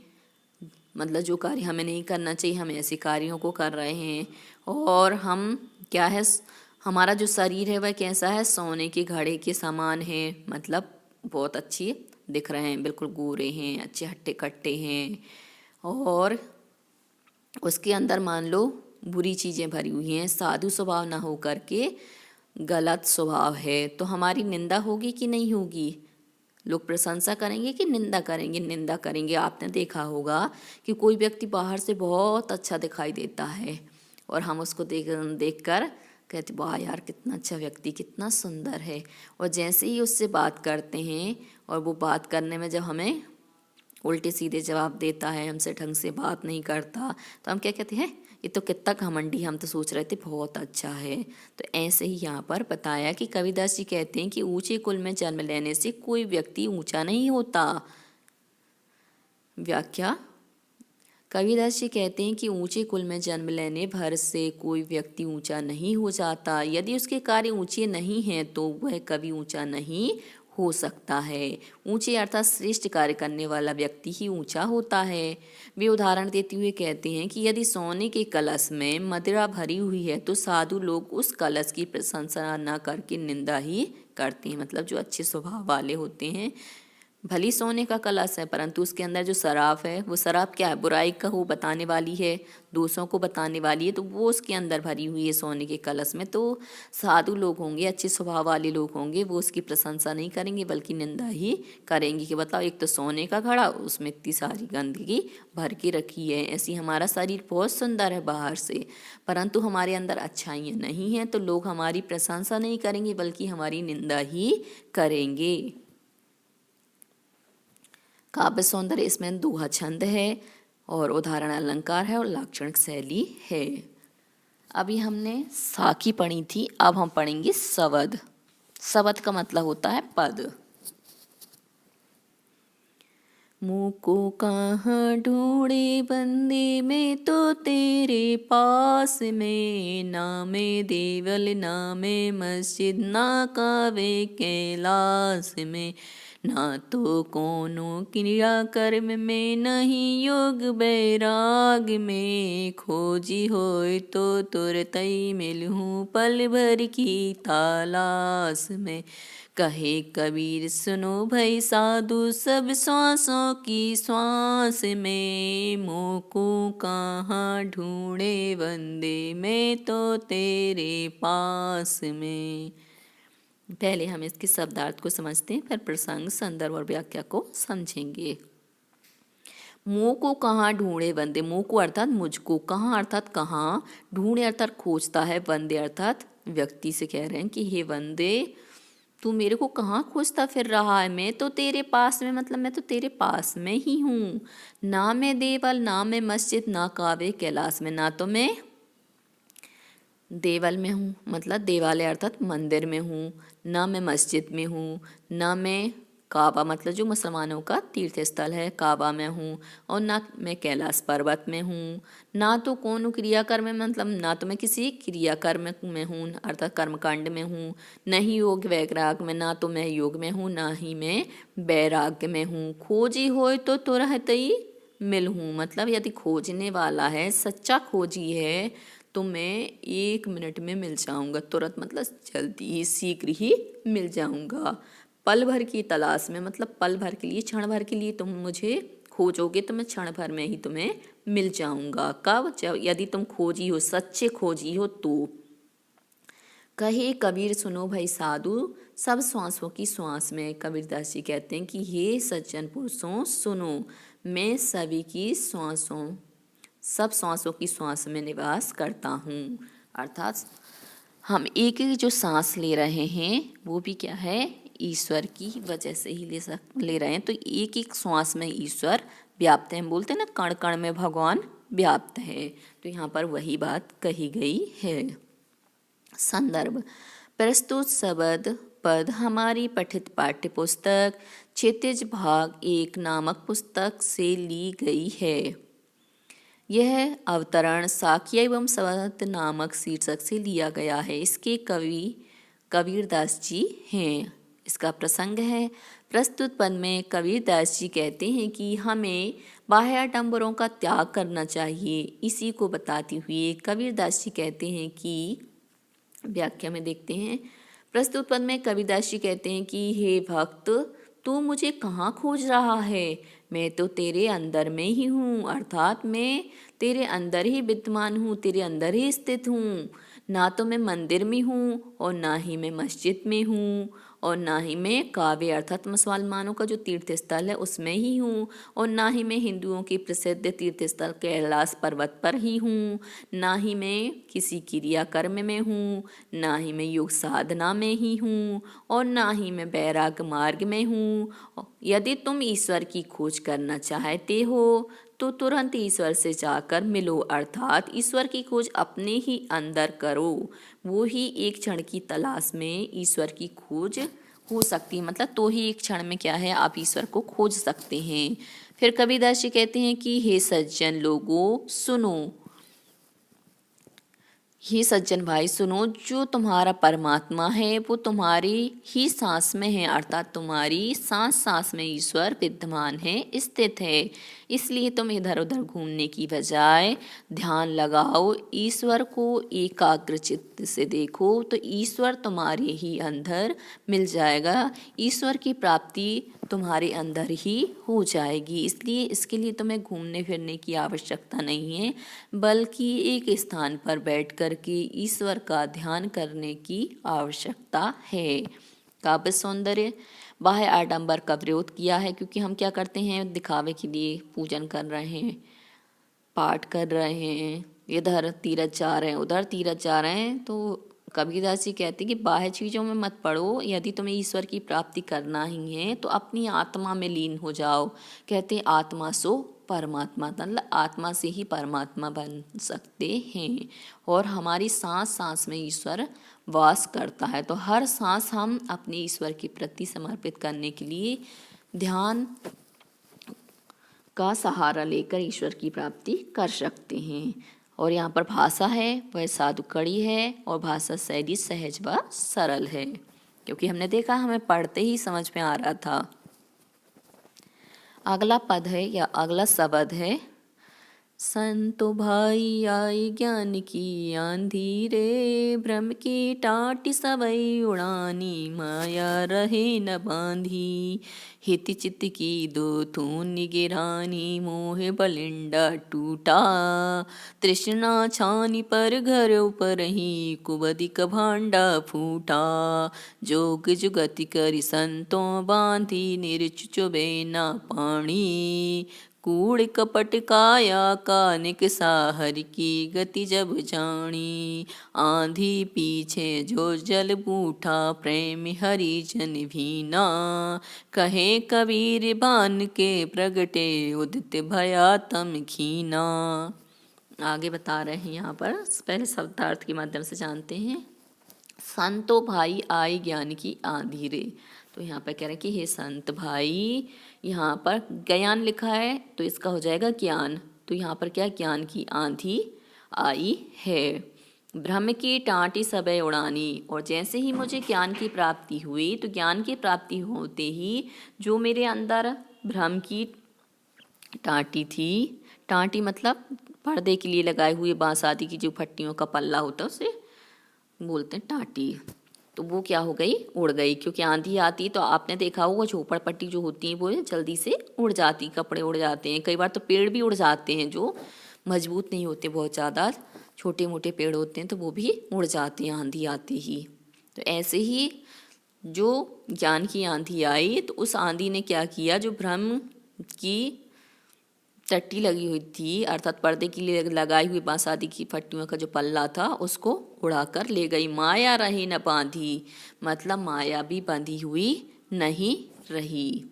मतलब जो कार्य हमें नहीं करना चाहिए हम ऐसे कार्यों को कर रहे हैं। और हम क्या है, हमारा जो शरीर है वह कैसा है, सोने के घड़े के समान है, मतलब बहुत अच्छी दिख रहे हैं, बिल्कुल गोरे हैं, अच्छे हट्टे कट्टे हैं, और उसके अंदर मान लो बुरी चीज़ें भरी हुई हैं, साधु स्वभाव ना हो करके गलत स्वभाव है, तो हमारी निंदा होगी कि नहीं होगी, लोग प्रशंसा करेंगे कि निंदा करेंगे, निंदा करेंगे। आपने देखा होगा कि कोई व्यक्ति बाहर से बहुत अच्छा दिखाई देता है और हम उसको देख कर कहते वाह यार कितना अच्छा व्यक्ति, कितना सुंदर है, और जैसे ही उससे बात करते हैं और वो बात करने में जब हमें उल्टे सीधे जवाब देता है, हमसे ढंग से बात नहीं करता, तो हम क्या कहते हैं, ये तो कितना घमंडी, हम तो सोच रहे थे बहुत अच्छा है। तो ऐसे ही यहाँ पर बताया कि कबीरदास जी कहते हैं कि ऊंचे कुल में जन्म लेने से कोई व्यक्ति ऊंचा नहीं होता। व्याख्या, कबीरदास जी कहते हैं कि ऊंचे कुल में जन्म लेने भर से कोई व्यक्ति ऊंचा नहीं हो जाता, यदि उसके कार्य ऊंचे नहीं हैं तो वह कभी ऊंचा नहीं हो सकता है। ऊंचे अर्थात श्रेष्ठ कार्य करने वाला व्यक्ति ही ऊंचा होता है। वे उदाहरण देते हुए कहते हैं कि यदि सोने के कलश में मदिरा भरी हुई है तो साधु लोग उस कलश की प्रशंसा न करके निंदा ही करते हैं, मतलब जो अच्छे स्वभाव वाले होते हैं भली सोने का कलश है, परंतु उसके अंदर जो शराब है वो शराब क्या है, बुराई का वो बताने वाली है, दोषों को बताने वाली है, तो वो उसके अंदर भरी हुई है सोने के कलश में। तो साधु लोग होंगे, अच्छे स्वभाव वाले लोग होंगे, वो उसकी प्रशंसा नहीं करेंगे बल्कि निंदा ही करेंगे कि बताओ, एक तो सोने का घड़ा, उसमें इतनी सारी गंदगी भर के रखी है। ऐसी हमारा शरीर बहुत सुंदर है बाहर से, परंतु हमारे अंदर अच्छाइयाँ नहीं हैं, तो लोग हमारी प्रशंसा नहीं करेंगे बल्कि हमारी निंदा ही करेंगे। काव्य सौंदर्य इसमें दोहा छंद है और उदाहरण अलंकार है और लाक्षणिक शैली है। अभी हमने साखी पढ़ी थी, अब हम पढ़ेंगे शबद। शबद का मतलब होता है पद। मुँह को कहाँ ढूंढे बंदे में तो तेरे पास में, नामे देवल नामे मस्जिद ना कावे कैलाश में, ना तो कोनो क्रिया कर्म में नहीं योग बैराग में, खोजी होय तो तुरतई मिलूँ पल भर की तलाश में। कहे कबीर सुनो भई साधु सब श्वासों की श्वास में, मोह को कहाँ ढूंढे बंदे में तो तेरे पास में। पहले हम इसके शब्दार्थ को समझते हैं, फिर प्रसंग, संदर्भ और व्याख्या को समझेंगे। मुँह को कहाँ ढूंढे बंदे, मुँह को अर्थात मुझको, कहाँ अर्थात कहाँ, ढूंढे अर्थात खोजता है, बंदे अर्थात व्यक्ति से कह रहे हैं कि हे बंदे तू मेरे को कहाँ खोजता फिर रहा है, मैं तो तेरे पास में, मतलब मैं तो तेरे पास में ही हूँ। ना मैं देवल ना मैं मस्जिद ना कावे कैलाश में, ना तो मैं देवल में हूँ मतलब देवालय अर्थात मंदिर में हूँ, ना मैं मस्जिद में हूँ, ना मैं काबा मतलब जो मुसलमानों का तीर्थ स्थल है काबा में हूँ, और ना मैं कैलाश पर्वत में हूँ। ना तो कौन क्रियाकर्म में मतलब ना तो मैं किसी क्रियाकर्म में हूँ अर्थात कर्मकांड में हूँ, नहीं योग वैराग में, ना तो मैं योग में हूँ ना ही मैं वैराग्य में हूँ। खोजी होय तो तुरंत ही मिल हूँ मतलब यदि खोजने वाला है, सच्चा खोजी है, तो मैं 1 मिनट में मिल जाऊंगा। तुरंत मतलब जल्दी ही, शीघ्र ही मिल जाऊंगा। पल भर की तलाश में मतलब पल भर के लिए, क्षण भर के लिए तुम मुझे खोजोगे तो मैं क्षण भर में ही तुम्हें मिल जाऊंगा। कब? जब यदि तुम खोजी हो, सच्चे खोजी हो तो। कहे कबीर सुनो भाई साधु सब श्वासों की श्वास में, कबीरदास जी कहते हैं कि हे सज्जन पुरुषों सुनो, मैं सभी की श्वासों, सब श्वासों की श्वास में निवास करता हूँ। अर्थात हम एक एक जो सांस ले रहे हैं वो भी क्या है, ईश्वर की वजह से ही ले रहे हैं। तो एक एक श्वास में ईश्वर व्याप्त है। हम बोलते हैं ना कण कण में भगवान व्याप्त है, तो यहाँ पर वही बात कही गई है। संदर्भ, प्रस्तुत शब्द पद हमारी पठित पाठ्य पुस्तक क्षितिज भाग 1 नामक पुस्तक से ली गई है। यह अवतरण साक्य एवं शबद नामक शीर्षक से लिया गया है। इसके कवि कबीरदास जी हैं। इसका प्रसंग है, प्रस्तुत पद में कबीरदास जी कहते हैं कि हमें बाह्याडंबरों का त्याग करना चाहिए। इसी को बताते हुए कबीरदास जी कहते हैं कि, व्याख्या में देखते हैं, प्रस्तुत पद में कबीरदास जी कहते हैं कि हे भक्त तू मुझे कहाँ खोज रहा है, मैं तो तेरे अंदर में ही हूँ, अर्थात मैं तेरे अंदर ही विद्यमान हूँ, तेरे अंदर ही स्थित हूँ। ना तो मैं मंदिर में हूँ और ना ही मैं मस्जिद में हूँ और ना ही मैं काबे अर्थात मुसलमानों का जो तीर्थ स्थल है उसमें ही हूँ, और ना ही मैं हिंदुओं की प्रसिद्ध तीर्थ स्थल कैलाश पर्वत पर ही हूँ, ना ही मैं किसी क्रिया कर्म में हूँ, ना ही मैं योग साधना में ही हूँ, और ना ही मैं वैराग्य मार्ग में हूँ। यदि तुम ईश्वर की खोज करना चाहते हो तो तुरंत ईश्वर से जाकर मिलो, अर्थात ईश्वर की खोज अपने ही अंदर करो। वो ही एक क्षण की तलाश में ईश्वर की खोज हो सकती है, मतलब तो ही एक क्षण में क्या है, आप ईश्वर को खोज सकते हैं। फिर कबीरदास जी कहते हैं कि हे सज्जन लोगों सुनो, हे सज्जन भाई सुनो, जो तुम्हारा परमात्मा है वो तुम्हारी ही सांस में है, अर्थात तुम्हारी सांस सांस में ईश्वर विद्यमान है, स्थित है। इसलिए तुम इधर उधर घूमने की बजाय ध्यान लगाओ, ईश्वर को एकाग्र चित्त से देखो, तो ईश्वर तुम्हारे ही अंदर मिल जाएगा। ईश्वर की प्राप्ति तुम्हारे अंदर ही हो जाएगी। इसलिए इसके लिए तुम्हें घूमने फिरने की आवश्यकता नहीं है, बल्कि एक स्थान पर बैठ कर के ईश्वर का ध्यान करने की आवश्यकता है। काव्य सौंदर्य, बाह्य आडंबर का विरोध किया है, क्योंकि हम क्या करते हैं, दिखावे के लिए पूजन कर रहे हैं, पाठ कर रहे हैं, इधर तीरथ जा रहे हैं, उधर तीरथ जा रहे हैं। तो कबीरदास जी कहते हैं कि बाह्य चीज़ों में मत पड़ो, यदि तुम्हें ईश्वर की प्राप्ति करना ही है तो अपनी आत्मा में लीन हो जाओ। कहते हैं आत्मा सो परमात्मा, मतलब आत्मा से ही परमात्मा बन सकते हैं। और हमारी सांस सांस में ईश्वर वास करता है, तो हर सांस हम अपने ईश्वर के प्रति समर्पित करने के लिए ध्यान का सहारा लेकर ईश्वर की प्राप्ति कर सकते हैं। और यहाँ पर भाषा है वह साधुकड़ी है, और भाषा शैली सहज व सरल है, क्योंकि हमने देखा हमें पढ़ते ही समझ में आ रहा था। अगला पद है या अगला शब्द है, संतो भाई आई ज्ञान की आंधी रे, भ्रम की टाटी सबई उड़ानी, माया रहे न बांधी, हित चित की दो थून गिरानी, मोह बलिंडा टूटा, तृष्णा छानी पर घर ऊपर ही, कुबदी का भांडा फूटा, जोग जुगति करी संतों बांधी, निर्चुचुबे ना पाणी, कूड़ कपट काया का निकसा, हरि की गति जब जानी, आंधी पीछे जो जल बूठा, प्रेम हरि जन भीना, कहे कबीर बान के प्रगटे, उदित भया तम खीना। आगे बता रहे हैं यहाँ पर, पहले शब्दार्थ के माध्यम से जानते हैं। संतो भाई आई ज्ञान की आंधी रे, तो यहाँ पर कह रहे हैं कि हे संत भाई, यहाँ पर ज्ञान लिखा है तो इसका हो जाएगा ज्ञान, तो यहाँ पर क्या, ज्ञान की आंधी आई है। भ्रम की टाटी सबे उड़ानी, और जैसे ही मुझे ज्ञान की प्राप्ति हुई, तो ज्ञान की प्राप्ति होते ही जो मेरे अंदर भ्रम की टाटी थी, टाटी मतलब पर्दे के लिए लगाए हुए बांस आदि की जो फट्टियों का पल्ला होता है उसे बोलते हैं टाटी, तो वो क्या हो गई, उड़ गई। क्योंकि आंधी आती तो आपने देखा होगा झोपड़पट्टी जो होती है वो जल्दी से उड़ जाती, कपड़े उड़ जाते हैं, कई बार तो पेड़ भी उड़ जाते हैं जो मजबूत नहीं होते, बहुत ज़्यादा छोटे मोटे पेड़ होते हैं तो वो भी उड़ जाते हैं आंधी आते ही। तो ऐसे ही जो ज्ञान की आंधी आई तो उस आंधी ने क्या किया, जो भ्रम की चट्टी लगी हुई थी, अर्थात पर्दे के लिए लगाई हुई बांस आदि की फट्टियों का जो पल्ला था उसको उड़ाकर ले गई। माया रही न बांधी, मतलब माया भी बंधी हुई नहीं रही।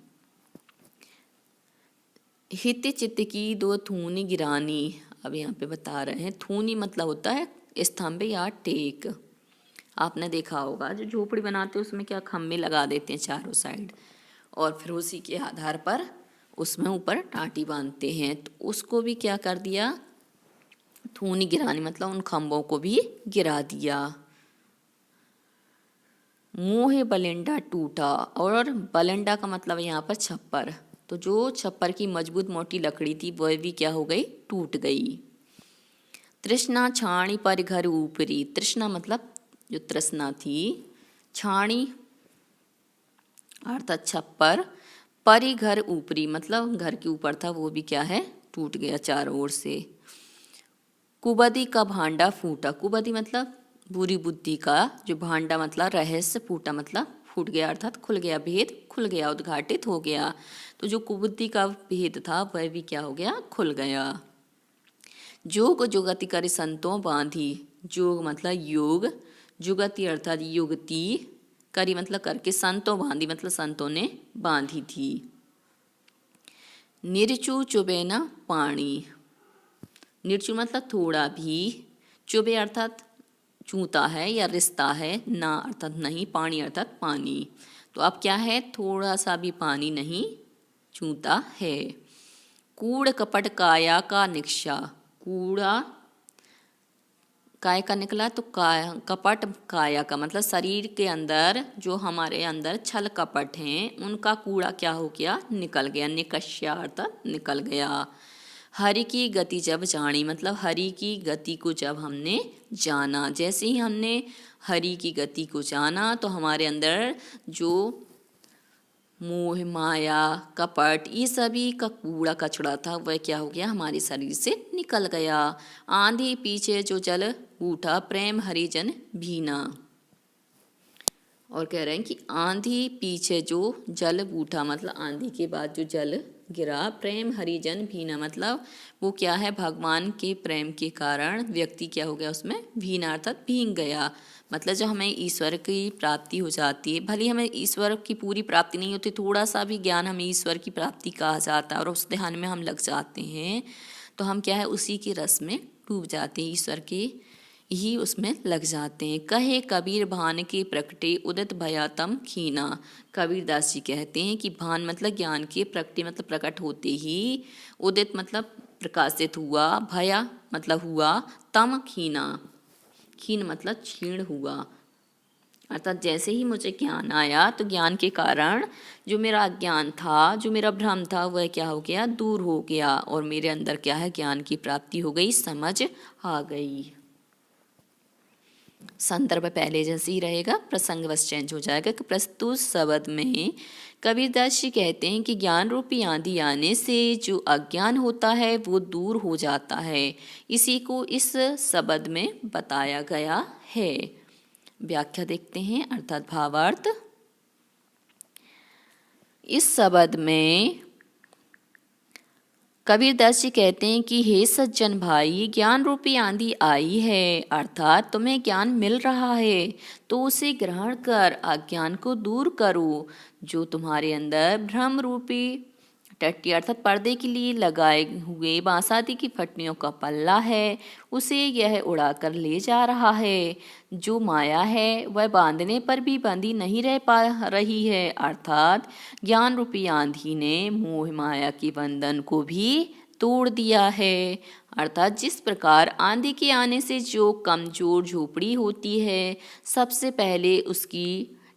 हित चित्त की दो थूनी गिरानी, अब यहाँ पे बता रहे हैं, थूनी मतलब होता है स्तंभ या टेक। आपने देखा होगा जो झोपड़ी बनाते हैं उसमें क्या खम्भे लगा देते हैं चारों साइड, और फिर उसी के आधार पर उसमें ऊपर टाटी बांधते हैं, तो उसको भी क्या कर दिया, थूनी गिरानी मतलब उन खम्भों को भी गिरा दिया। मोह बलिंडा टूटा, और बलिंडा का मतलब यहाँ पर छप्पर, तो जो छप्पर की मजबूत मोटी लकड़ी थी वह भी क्या हो गई, टूट गई। तृष्णा छाणी पर घर ऊपरी, तृष्णा मतलब जो तृष्णा थी, छाणी अर्थात छप्पर, परी घर ऊपरी मतलब घर के ऊपर था वो भी क्या है, टूट गया चारों ओर से। कुबदी का भांडा फूटा, कुबदी मतलब बुरी बुद्धि का, जो भांडा मतलब रहस्य, फूटा मतलब फूट गया अर्थात खुल गया, भेद खुल गया, उद्घाटित हो गया। तो जो कुबुद्धि का भेद था वह भी क्या हो गया, खुल गया। जोग जुगति कर संतों बांधी, जोग मतलब योग, जुगति अर्थात युगति, करी मतलब करके, संतों बांधी मतलब संतों ने बांधी थी। निर्चु चुबे न पानी, निर्चु मतलब थोड़ा भी, चुबे अर्थात चूता है या रिश्ता है, ना अर्थात नहीं, पानी अर्थात पानी, तो अब क्या है, थोड़ा सा भी पानी नहीं चूता है। कूड़ कपट काया का निक्षा, कूड़ा काय का निकला, तो कपट काया का मतलब शरीर के अंदर जो हमारे अंदर छल कपट हैं उनका कूड़ा क्या हो गया, निकल गया, निकष्या अर्थात निकल गया। हरि की गति जब जानी मतलब हरि की गति को जब हमने जाना, जैसे ही हमने हरि की गति को जाना तो हमारे अंदर जो मोह, माया, कपट, ये सभी का कूड़ा कचड़ा था वह क्या हो गया, हमारे शरीर से निकल गया। आंधी पीछे जो जल उठा, प्रेम हरिजन भीना। और कह रहे हैं कि आंधी पीछे जो जल उठा, मतलब आंधी के बाद जो जल गिरा, प्रेम हरिजन भीना, मतलब वो क्या है, भगवान के प्रेम के कारण व्यक्ति क्या हो गया, उसमें भीना अर्थात भीग गया। मतलब जब हमें ईश्वर की प्राप्ति हो जाती है, भले हमें ईश्वर की पूरी प्राप्ति नहीं होती, थोड़ा सा भी ज्ञान हमें ईश्वर की प्राप्ति कहा जाता है और उस ध्यान में हम लग जाते हैं, तो हम क्या है, उसी के रस में डूब जाते हैं, ईश्वर के ही उसमें लग जाते हैं। कहे कबीर भान के प्रकटे, उदित भया तम खीना। कबीरदास जी कहते हैं कि भान मतलब ज्ञान के, प्रकटे मतलब प्रकट होते ही, उदित मतलब प्रकाशित हुआ, भया मतलब हुआ, तम खीना, खीन मतलब क्षीण हुआ। अर्थात जैसे ही मुझे ज्ञान आया तो ज्ञान के कारण जो मेरा अज्ञान था, जो मेरा भ्रम था, वह क्या हो गया, दूर हो गया और मेरे अंदर क्या है, ज्ञान की प्राप्ति हो गई, समझ आ गई। संदर्भ पहले जैसे ही रहेगा, प्रसंग बस चेंज हो जाएगा। कि प्रस्तुत शब्द में कबीरदास जी कहते हैं कि ज्ञान रूपी आंधी आने से जो अज्ञान होता है वो दूर हो जाता है। इसी को इस शब्द में बताया गया है। व्याख्या देखते हैं, अर्थात भावार्थ। इस शब्द में कबीरदास जी कहते हैं कि हे सज्जन भाई, ज्ञान रूपी आंधी आई है, अर्थात तुम्हें ज्ञान मिल रहा है तो उसे ग्रहण कर अज्ञान को दूर करो। जो तुम्हारे अंदर भ्रम रूपी टट्टी अर्थात पर्दे के लिए लगाए हुए बांसादी की फटनियों का पल्ला है, उसे यह उड़ाकर ले जा रहा है। जो माया है वह बांधने पर भी बंधी नहीं रह पा रही है, अर्थात ज्ञान रूपी आंधी ने मोह माया के बंधन को भी तोड़ दिया है। अर्थात जिस प्रकार आंधी के आने से जो कमजोर झोपड़ी होती है, सबसे पहले उसकी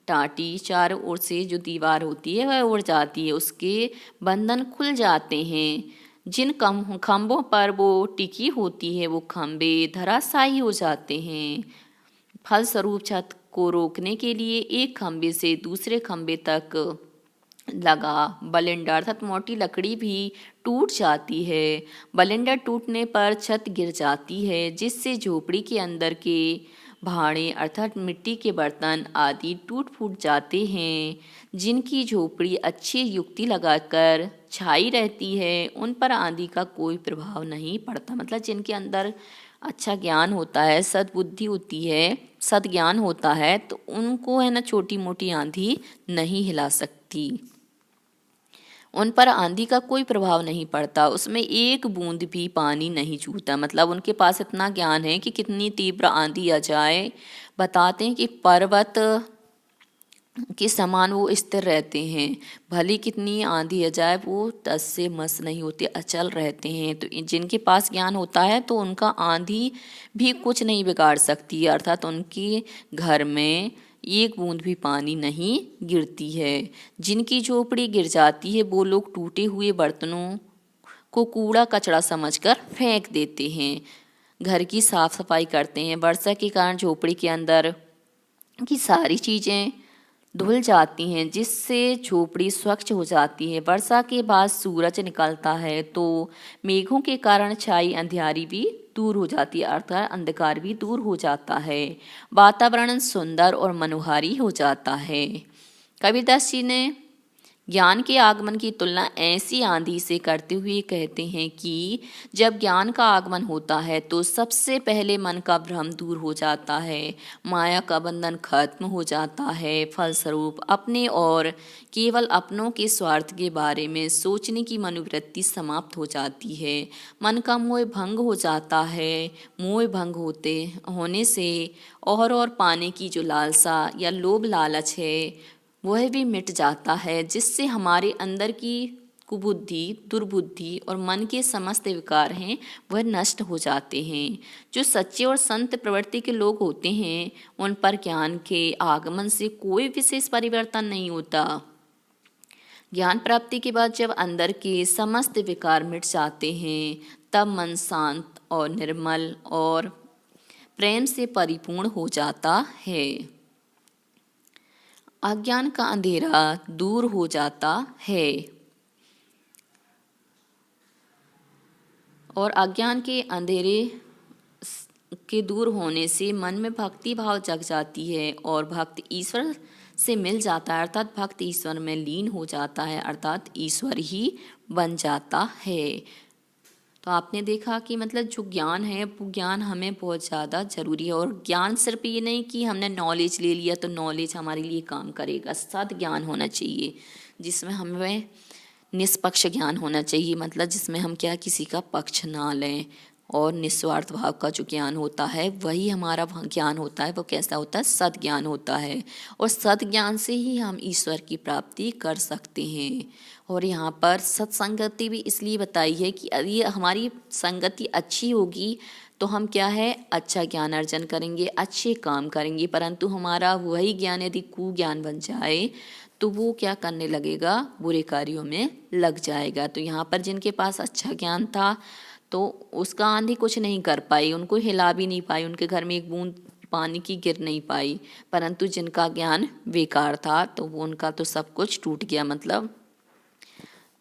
टाटी चारों ओर से जो दीवार होती है वह उड़ जाती है, उसके बंधन खुल जाते हैं। जिन खंभों पर वो टिकी होती है वो खंभे धराशायी हो जाते हैं। फलस्वरूप छत को रोकने के लिए एक खंभे से दूसरे खंभे तक लगा बलिंडर अर्थात मोटी लकड़ी भी टूट जाती है। बलिंडर टूटने पर छत गिर जाती है, जिससे झोपड़ी के अंदर के भाड़े अर्थात मिट्टी के बर्तन आदि टूट फूट जाते हैं। जिनकी झोपड़ी अच्छी युक्ति लगाकर छाई रहती है, उन पर आंधी का कोई प्रभाव नहीं पड़ता। मतलब जिनके अंदर अच्छा ज्ञान होता है, सद्बुद्धि होती है, सद्ज्ञान होता है, तो उनको है ना छोटी मोटी आंधी नहीं हिला सकती, उन पर आंधी का कोई प्रभाव नहीं पड़ता, उसमें एक बूंद भी पानी नहीं छूता। मतलब उनके पास इतना ज्ञान है कि कितनी तीव्र आंधी आ जाए, बताते हैं कि पर्वत के समान वो स्थिर रहते हैं। भले कितनी आंधी आ जाए वो टस से मस नहीं होते, अचल रहते हैं। तो जिनके पास ज्ञान होता है तो उनका आंधी भी कुछ नहीं बिगाड़ सकती, अर्थात उनके घर में एक बूंद भी पानी नहीं गिरती है। जिनकी झोपड़ी गिर जाती है वो लोग टूटे हुए बर्तनों को कूड़ा कचड़ा समझकर फेंक देते हैं, घर की साफ सफाई करते हैं। वर्षा के कारण झोपड़ी के अंदर की सारी चीज़ें धुल जाती हैं, जिससे झोपड़ी स्वच्छ हो जाती है। वर्षा के बाद सूरज निकलता है तो मेघों के कारण छाई अंधियारी भी दूर हो जाती है, अर्थात अंधकार भी दूर हो जाता है। वातावरण सुंदर और मनोहारी हो जाता है। कबीरदास जी ने ज्ञान के आगमन की तुलना ऐसी आंधी से करते हुए कहते हैं कि जब ज्ञान का आगमन होता है तो सबसे पहले मन का भ्रम दूर हो जाता है, माया का बंधन खत्म हो जाता है। फलस्वरूप अपने और केवल अपनों के स्वार्थ के बारे में सोचने की मनोवृत्ति समाप्त हो जाती है। मन का मोह भंग हो जाता है। मोह भंग होने से और पाने की जो लालसा या लोभ लालच है वह भी मिट जाता है, जिससे हमारे अंदर की कुबुद्धि, दुर्बुद्धि और मन के समस्त विकार हैं वह नष्ट हो जाते हैं। जो सच्चे और संत प्रवृत्ति के लोग होते हैं उन पर ज्ञान के आगमन से कोई विशेष परिवर्तन नहीं होता। ज्ञान प्राप्ति के बाद जब अंदर के समस्त विकार मिट जाते हैं तब मन शांत और निर्मल और प्रेम से परिपूर्ण हो जाता है। अज्ञान का अंधेरा दूर हो जाता है और अज्ञान के अंधेरे के दूर होने से मन में भक्ति भाव जग जाती है और भक्त ईश्वर से मिल जाता है, अर्थात भक्त ईश्वर में लीन हो जाता है, अर्थात ईश्वर ही बन जाता है। तो आपने देखा कि मतलब जो ज्ञान है वो ज्ञान हमें बहुत ज़्यादा ज़रूरी है। और ज्ञान सिर्फ ये नहीं कि हमने नॉलेज ले लिया तो नॉलेज हमारे लिए काम करेगा, सद ज्ञान होना चाहिए जिसमें हमें निष्पक्ष ज्ञान होना चाहिए, मतलब जिसमें हम क्या किसी का पक्ष ना लें। और निस्वार्थ भाव का जो ज्ञान होता है वही हमारा ज्ञान होता है। वो कैसा होता है? सद ज्ञान होता है। और सद ज्ञान से ही हम ईश्वर की प्राप्ति कर सकते हैं। और यहाँ पर सत्संगति भी इसलिए बताई है कि यदि हमारी संगति अच्छी होगी तो हम क्या है अच्छा ज्ञान अर्जन करेंगे, अच्छे काम करेंगे। परंतु हमारा वही ज्ञान यदि कुज्ञान बन जाए तो वो क्या करने लगेगा? बुरे कार्यों में लग जाएगा। तो यहाँ पर जिनके पास अच्छा ज्ञान था तो उसका आंधी कुछ नहीं कर पाई, उनको हिला भी नहीं पाई, उनके घर में एक बूंद पानी की गिर नहीं पाई। परंतु जिनका ज्ञान बेकार था तो वो उनका तो सब कुछ टूट गया, मतलब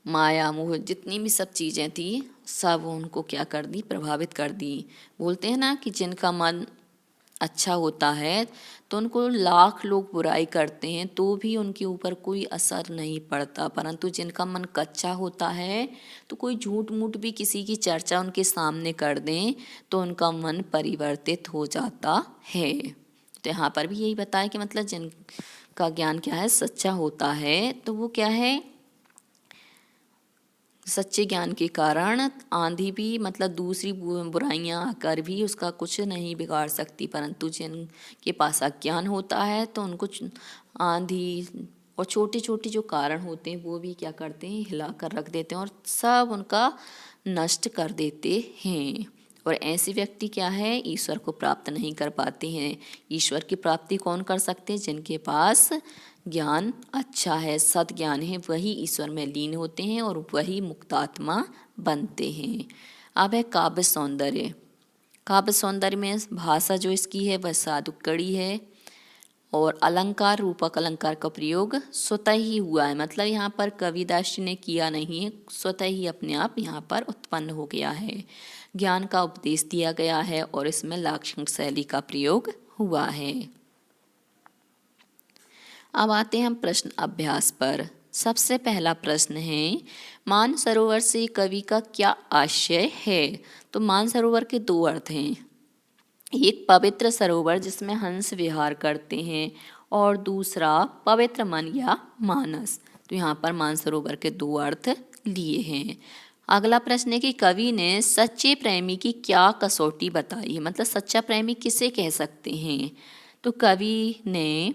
माया मोह जितनी भी सब चीज़ें थी सब उनको क्या कर दी? प्रभावित कर दी। बोलते हैं ना कि जिनका मन अच्छा होता है तो उनको लाख लोग बुराई करते हैं तो भी उनके ऊपर कोई असर नहीं पड़ता। परंतु जिनका मन कच्चा होता है तो कोई झूठ मूठ भी किसी की चर्चा उनके सामने कर दें तो उनका मन परिवर्तित हो जाता है। तो यहाँ पर भी यही बताया कि मतलब जिनका ज्ञान क्या है? सच्चा होता है तो वो क्या है? सच्चे ज्ञान के कारण आंधी भी मतलब दूसरी बुराइयां आकर भी उसका कुछ नहीं बिगाड़ सकती। परंतु जिनके पास अज्ञान होता है तो उनको आंधी और छोटे छोटे जो कारण होते हैं वो भी क्या करते हैं? हिला कर रख देते हैं और सब उनका नष्ट कर देते हैं। और ऐसे व्यक्ति क्या है? ईश्वर को प्राप्त नहीं कर पाते हैं। ईश्वर की प्राप्ति कौन कर सकते हैं? जिनके पास ज्ञान अच्छा है, सद ज्ञान है, वही ईश्वर में लीन होते हैं और वही मुक्तात्मा बनते हैं। अब है काव्य सौंदर्य। काव्य सौंदर्य में भाषा जो इसकी है वह साधुकड़ी है और अलंकार रूपक अलंकार का प्रयोग स्वतः ही हुआ है, मतलब यहाँ पर कविदास जी ने किया नहीं है, स्वतः ही अपने आप यहाँ पर उत्पन्न हो गया है। ज्ञान का उपदेश दिया गया है और इसमें लाक्षणिक शैली का प्रयोग हुआ है। अब आते हैं हम प्रश्न अभ्यास पर। सबसे पहला प्रश्न है मानसरोवर से कवि का क्या आशय है? तो मानसरोवर के दो अर्थ हैं, एक पवित्र सरोवर जिसमें हंस विहार करते हैं और दूसरा पवित्र मन या मानस। तो यहाँ पर मानसरोवर के दो अर्थ लिए हैं। अगला प्रश्न है कि कवि ने सच्चे प्रेमी की क्या कसौटी बताई है? मतलब सच्चा प्रेमी किसे कह सकते हैं? तो कवि ने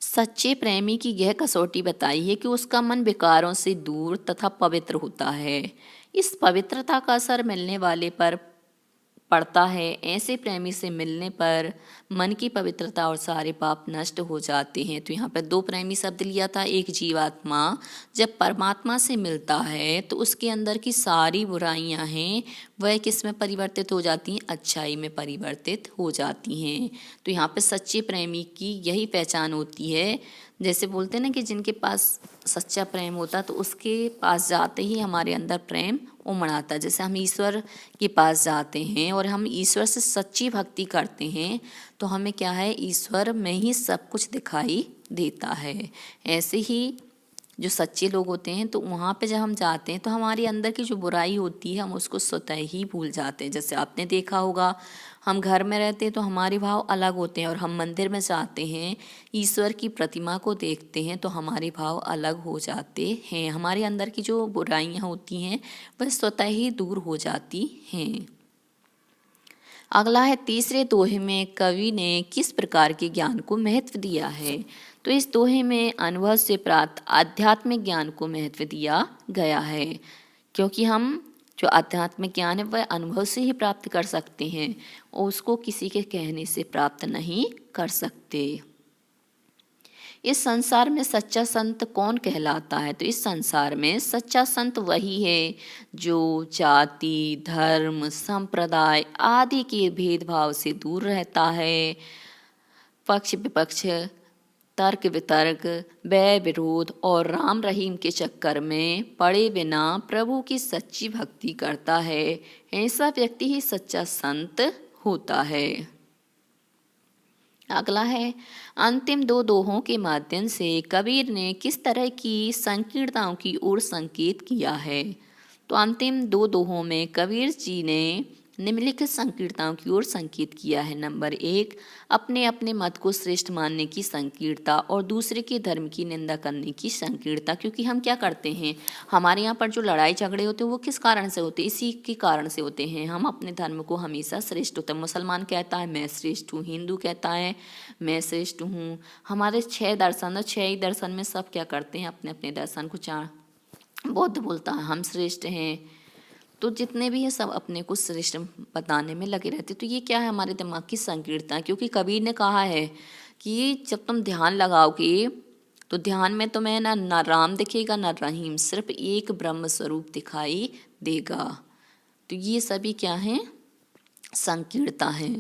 सच्चे प्रेमी की यह कसौटी बताई है कि उसका मन विकारों से दूर तथा पवित्र होता है। इस पवित्रता का असर मिलने वाले पर पड़ता है। ऐसे प्रेमी से मिलने पर मन की पवित्रता और सारे पाप नष्ट हो जाते हैं। तो यहाँ पर दो प्रेमी शब्द लिया था। एक जीवात्मा जब परमात्मा से मिलता है तो उसके अंदर की सारी बुराइयां हैं वह किस में परिवर्तित हो जाती हैं? अच्छाई में परिवर्तित हो जाती हैं। तो यहाँ पर सच्चे प्रेमी की यही पहचान होती है। जैसे बोलते हैं ना कि जिनके पास सच्चा प्रेम होता तो उसके पास जाते ही हमारे अंदर प्रेम उमड़ आता। जैसे हम ईश्वर के पास जाते हैं और हम ईश्वर से सच्ची भक्ति करते हैं तो हमें क्या है? ईश्वर में ही सब कुछ दिखाई देता है। ऐसे ही जो सच्चे लोग होते हैं तो वहाँ पे जब हम जाते हैं तो हमारे अंदर की जो बुराई होती है हम उसको स्वतः ही भूल जाते हैं। जैसे आपने देखा होगा हम घर में रहते हैं तो हमारे भाव अलग होते हैं और हम मंदिर में जाते हैं ईश्वर की प्रतिमा को देखते हैं तो हमारे भाव अलग हो जाते हैं। हमारे अंदर की जो बुराइयाँ होती हैं वह स्वतः ही दूर हो जाती हैं। अगला है तीसरे दोहे में कवि ने किस प्रकार के ज्ञान को महत्व दिया है? तो इस दोहे में अनुभव से प्राप्त आध्यात्मिक ज्ञान को महत्व दिया गया है, क्योंकि हम जो आध्यात्मिक ज्ञान है वह अनुभव से ही प्राप्त कर सकते हैं और उसको किसी के कहने से प्राप्त नहीं कर सकते। इस संसार में सच्चा संत कौन कहलाता है? तो इस संसार में सच्चा संत वही है जो जाति धर्म संप्रदाय आदि के भेदभाव से दूर रहता है, पक्ष विपक्ष तर्क वितर्क, व्यय विरोध और राम रहीम के चक्कर में पड़े बिना प्रभु की सच्ची भक्ति करता है, ऐसा व्यक्ति ही सच्चा संत होता है। अगला है, अंतिम दो दोहों के माध्यम से कबीर ने किस तरह की संकीर्णताओं की ओर संकेत किया है। तो अंतिम दो दोहों में कबीर जी ने निम्नलिखित संकीर्णताओं की ओर संकेत किया है। नंबर 1, अपने अपने मत को श्रेष्ठ मानने की संकीर्णता और दूसरे के धर्म की निंदा करने की संकीर्णता। क्योंकि हम क्या करते हैं, हमारे यहाँ पर जो लड़ाई झगड़े होते हैं वो किस कारण से होते हैं, इसी के कारण से होते हैं। हम अपने धर्म को हमेशा श्रेष्ठ होता है। मुसलमान कहता है मैं श्रेष्ठ हूँ, हिंदू कहता है मैं श्रेष्ठ हूँ। हमारे 6 दर्शन, 6 ही दर्शन में सब क्या करते हैं, अपने अपने दर्शन को बौद्ध बोलता है हम श्रेष्ठ हैं। तो जितने भी हैं सब अपने को श्रेष्ठ बताने में लगे रहते। तो ये क्या है, हमारे दिमाग की संकीर्णता। क्योंकि कबीर ने कहा है कि जब तुम ध्यान लगाओगे तो ध्यान में तुम्हें ना राम दिखेगा ना रहीम, सिर्फ एक ब्रह्म स्वरूप दिखाई देगा। तो ये सभी क्या हैं, संकीर्णता है।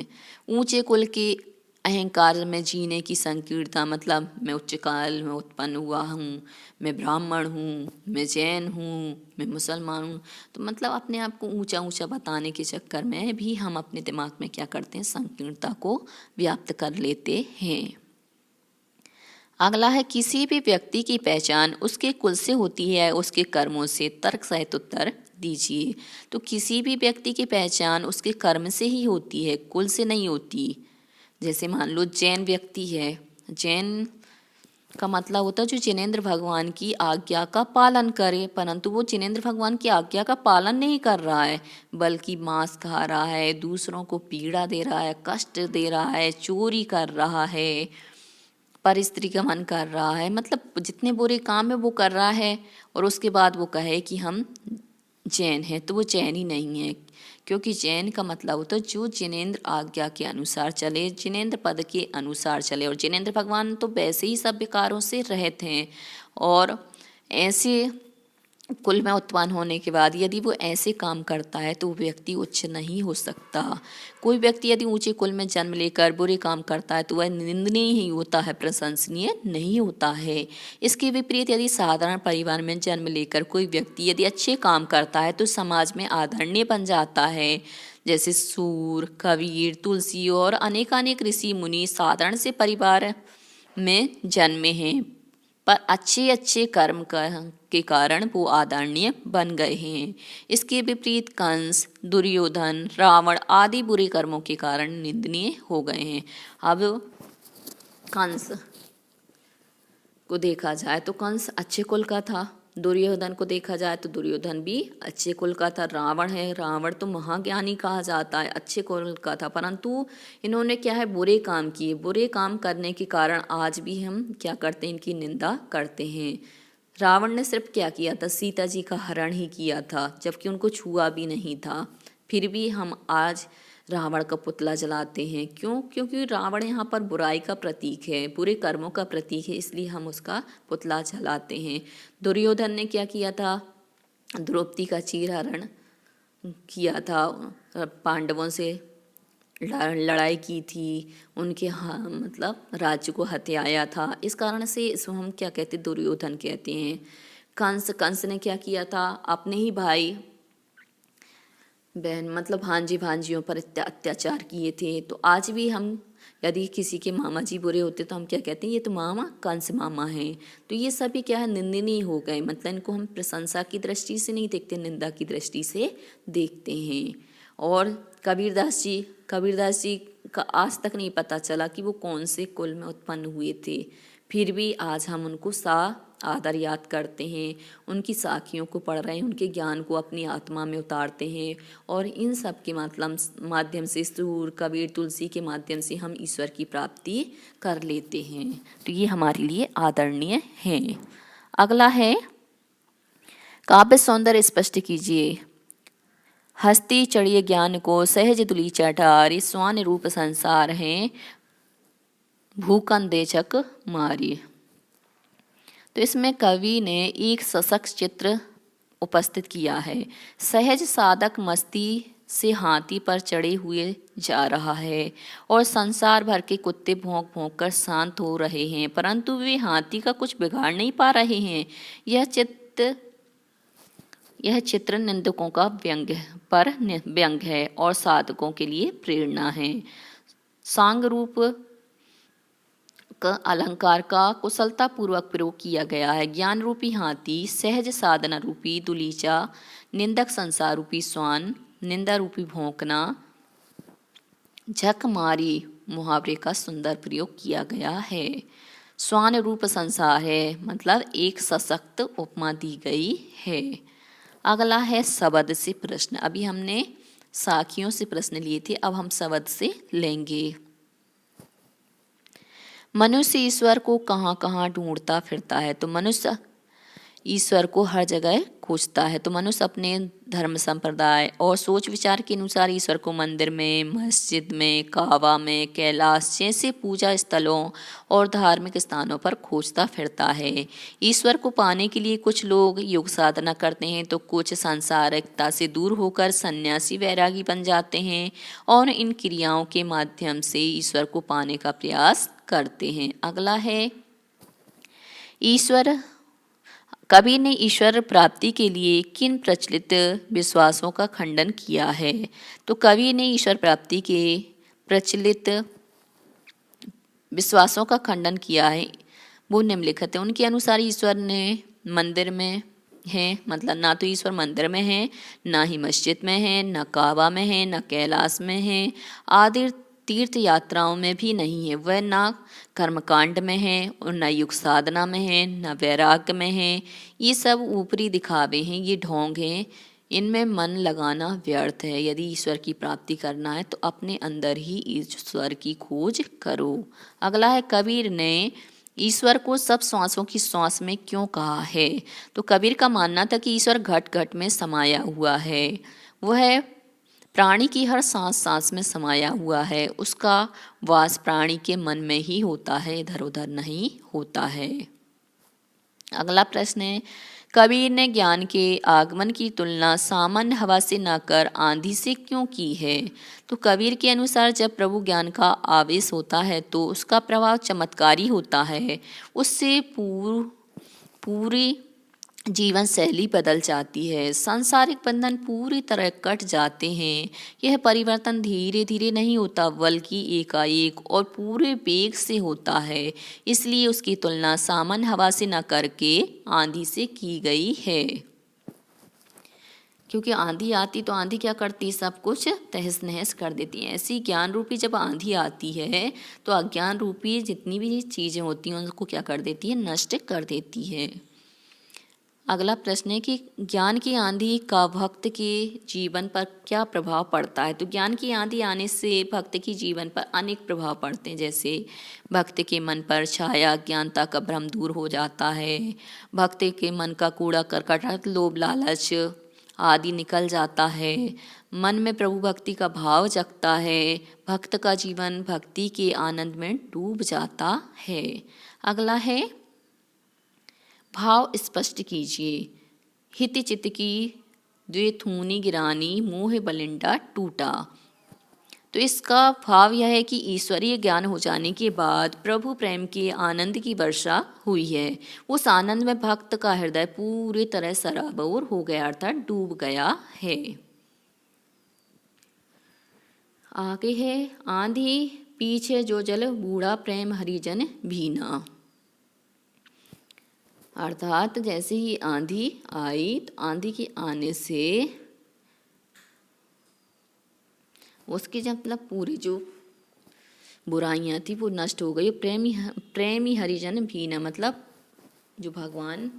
ऊंचे कुल के अहंकार में जीने की संकीर्णता, मतलब मैं उच्च काल में उत्पन्न हुआ हूँ, मैं ब्राह्मण हूँ, मैं जैन हूँ, मैं मुसलमान हूँ। तो मतलब अपने आप को ऊंचा ऊंचा बताने के चक्कर में भी हम अपने दिमाग में क्या करते हैं, संकीर्णता को व्याप्त कर लेते हैं। अगला है, किसी भी व्यक्ति की पहचान उसके कुल से होती है, उसके कर्मों से। तर्क सहित उत्तर दीजिए। तो किसी भी व्यक्ति की पहचान उसके कर्म से ही होती है, कुल से नहीं होती। जैसे मान लो जैन व्यक्ति है, जैन का मतलब होता है जो जिनेंद्र भगवान की आज्ञा का पालन करे, परंतु वो जिनेंद्र भगवान की आज्ञा का पालन नहीं कर रहा है, बल्कि मांस खा रहा है, दूसरों को पीड़ा दे रहा है, कष्ट दे रहा है, चोरी कर रहा है, पर स्त्री का मन कर रहा है, मतलब जितने बुरे काम है वो कर रहा है। और उसके बाद वो कहे कि हम जैन है, तो वो जैन ही नहीं है। क्योंकि जैन का मतलब होता है जो जिनेंद्र आज्ञा के अनुसार चले, जिनेंद्र पद के अनुसार चले। और जिनेंद्र भगवान तो वैसे ही सब विकारों से रहित हैं, और ऐसे कुल में उत्पन्न होने के बाद यदि वो ऐसे काम करता है तो वो व्यक्ति उच्च नहीं हो सकता। कोई व्यक्ति यदि ऊंचे कुल में जन्म लेकर बुरे काम करता है तो वह निंदनीय ही होता है, प्रशंसनीय नहीं होता है। इसके विपरीत यदि साधारण परिवार में जन्म लेकर कोई व्यक्ति यदि अच्छे काम करता है तो समाज में आदरणीय बन जाता है। जैसे सूर, कबीर, तुलसी और अनेकानेक ऋषि मुनि साधारण से परिवार में जन्मे हैं, पर अच्छे अच्छे कर्म के कारण वो आदरणीय बन गए हैं। इसके विपरीत कंस, दुर्योधन, रावण आदि बुरे कर्मों के कारण निंदनीय हो गए हैं। अब कंस को देखा जाए तो कंस अच्छे कुल का था, दुर्योधन को देखा जाए तो दुर्योधन भी अच्छे कुल का था। रावण है, रावण तो महाज्ञानी कहा जाता है, अच्छे कुल का था, परंतु इन्होंने क्या है, बुरे काम किए। बुरे काम करने के कारण आज भी हम क्या करते हैं, इनकी निंदा करते हैं। रावण ने सिर्फ क्या किया था, सीता जी का हरण ही किया था, जबकि उनको छुआ भी नहीं था। फिर भी हम आज रावण का पुतला जलाते हैं। क्यों? क्योंकि रावण यहाँ पर बुराई का प्रतीक है, बुरे कर्मों का प्रतीक है, इसलिए हम उसका पुतला जलाते हैं। दुर्योधन ने क्या किया था, द्रौपदी का चीरहरण किया था, पांडवों से लड़ाई की थी, उनके मतलब राज्य को हथियाया था। इस कारण से इसको हम क्या कहते हैं, दुर्योधन कहते हैं। कंस ने क्या किया था, अपने ही भाई बहन मतलब भांजी भांजियों पर अत्याचार किए थे। तो आज भी हम यदि किसी के मामा जी बुरे होते तो हम क्या कहते हैं, ये तो मामा कंस मामा हैं। तो ये सभी क्या है, निंदनीय हो गए। मतलब इनको हम प्रशंसा की दृष्टि से नहीं देखते, निंदा की दृष्टि से देखते हैं। और कबीरदास जी का आज तक नहीं पता चला कि वो कौन से कुल में उत्पन्न हुए थे, फिर भी आज हम उनको आदर याद करते हैं, उनकी साखियों को पढ़ रहे हैं, उनके ज्ञान को अपनी आत्मा में उतारते हैं। और इन सब के माध्यम से, सूर, कबीर, तुलसी के माध्यम से हम ईश्वर की प्राप्ति कर लेते हैं। तो ये हमारे लिए आदरणीय है। अगला है, काव्य सौंदर्य स्पष्ट कीजिए। हस्ती चढ़िए ज्ञान को सहज दुली चटारी, स्वान रूप संसार हैं भूकन देचक मारी। तो इसमें कवि ने एक सशक्त चित्र उपस्थित किया है। सहज साधक मस्ती से हाथी पर चढ़े हुए जा रहा है और संसार भर के कुत्ते भौंक भौंक कर शांत हो रहे हैं, परंतु वे हाथी का कुछ बिगाड़ नहीं पा रहे हैं। यह चित्र निंदकों का व्यंग है और साधकों के लिए प्रेरणा है। सांग रूप का अलंकार का कुशलता पूर्वक प्रयोग किया गया है। ज्ञान रूपी हाथी, सहज साधना रूपी दुलीचा, निंदक संसार रूपी स्वान, निंदा रूपी भौंकना, झक मारी मुहावरे का सुंदर प्रयोग किया गया है। स्वान रूप संसार है, मतलब एक सशक्त उपमा दी गई है। अगला है शब्द से प्रश्न। अभी हमने साखियों से प्रश्न लिए थे, अब हम शब्द से लेंगे। मनुष्य ईश्वर को कहाँ कहाँ ढूंढता फिरता है। तो मनुष्य ईश्वर को हर जगह खोजता है। तो मनुष्य अपने धर्म संप्रदाय और सोच विचार के अनुसार ईश्वर को मंदिर में, मस्जिद में, काबा में, कैलाश जैसे पूजा स्थलों और धार्मिक स्थानों पर खोजता फिरता है। ईश्वर को पाने के लिए कुछ लोग योग साधना करते हैं, तो कुछ सांसारिकता से दूर होकर सन्यासी वैरागी बन जाते हैं और इन क्रियाओं के माध्यम से ईश्वर को पाने का प्रयास करते हैं। अगला है ईश्वर। कबीर ने ईश्वर प्राप्ति के लिए किन प्रचलित विश्वासों का खंडन किया है। तो कबीर ने ईश्वर प्राप्ति के प्रचलित विश्वासों का खंडन किया है। वो निम्नलिखित है। उनके अनुसार ईश्वर ने मंदिर में है, मतलब ना तो ईश्वर मंदिर में है, ना ही मस्जिद में है, न काबा में है, न कैलाश में है, आदि तीर्थ यात्राओं में भी नहीं है। वह ना कर्मकांड में है और न युग साधना में है, न वैराग्य में है। ये सब ऊपरी दिखावे हैं, ये ढोंग हैं, इनमें मन लगाना व्यर्थ है। यदि ईश्वर की प्राप्ति करना है तो अपने अंदर ही ईश्वर की खोज करो। अगला है कबीर ने ईश्वर को सब श्वासों की श्वास में क्यों कहा है। तो कबीर का मानना था कि ईश्वर घट घट में समाया हुआ है। वह प्राणी की हर सांस सांस में समाया हुआ है। उसका वास प्राणी के मन में ही होता है, इधर उधर नहीं होता है। अगला प्रश्न है कबीर ने ज्ञान के आगमन की तुलना सामान्य हवा से न कर आंधी से क्यों की है। तो कबीर के अनुसार जब प्रभु ज्ञान का आवेश होता है तो उसका प्रभाव चमत्कारी होता है। उससे पूरी जीवन शैली बदल जाती है। सांसारिक बंधन पूरी तरह कट जाते हैं। यह परिवर्तन धीरे धीरे नहीं होता, बल्कि एकाएक और पूरे वेग से होता है। इसलिए उसकी तुलना सामान्य हवा से न करके आंधी से की गई है। क्योंकि आंधी आती तो आंधी क्या करती, सब कुछ तहस नहस कर देती है। ऐसी ज्ञान रूपी जब आंधी आती है तो अज्ञान रूपी जितनी भी चीज़ें होती हैं उनको क्या कर देती है, नष्ट कर देती है। अगला प्रश्न है कि ज्ञान की आंधी का भक्त के जीवन पर क्या प्रभाव पड़ता है। तो ज्ञान की आंधी आने से भक्त के जीवन पर अनेक प्रभाव पड़ते हैं। जैसे भक्त के मन पर छाया ज्ञानता का भ्रम दूर हो जाता है। भक्त के मन का कूड़ा करकट, लोभ लालच आदि निकल जाता है। मन में प्रभु भक्ति का भाव जगता है। भक्त का जीवन भक्ति के आनंद में डूब जाता है। अगला है भाव स्पष्ट कीजिए। हित चित की द्विथूनी गिरानी मोह बलिंडा टूटा। तो इसका भाव यह है कि ईश्वरीय ज्ञान हो जाने के बाद प्रभु प्रेम के आनंद की वर्षा हुई है। उस आनंद में भक्त का हृदय पूरी तरह सराबोर हो गया, अर्थात डूब गया है। आगे है आंधी पीछे जो जल बूढ़ा प्रेम हरिजन भीना। अर्थात जैसे ही आंधी आई तो आंधी के आने से उसकी जब मतलब पूरी जो बुराइयां थी वो नष्ट हो गई। प्रेमी हरिजन भी न, मतलब जो भगवान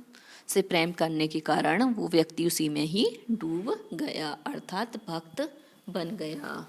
से प्रेम करने के कारण वो व्यक्ति उसी में ही डूब गया, अर्थात भक्त बन गया।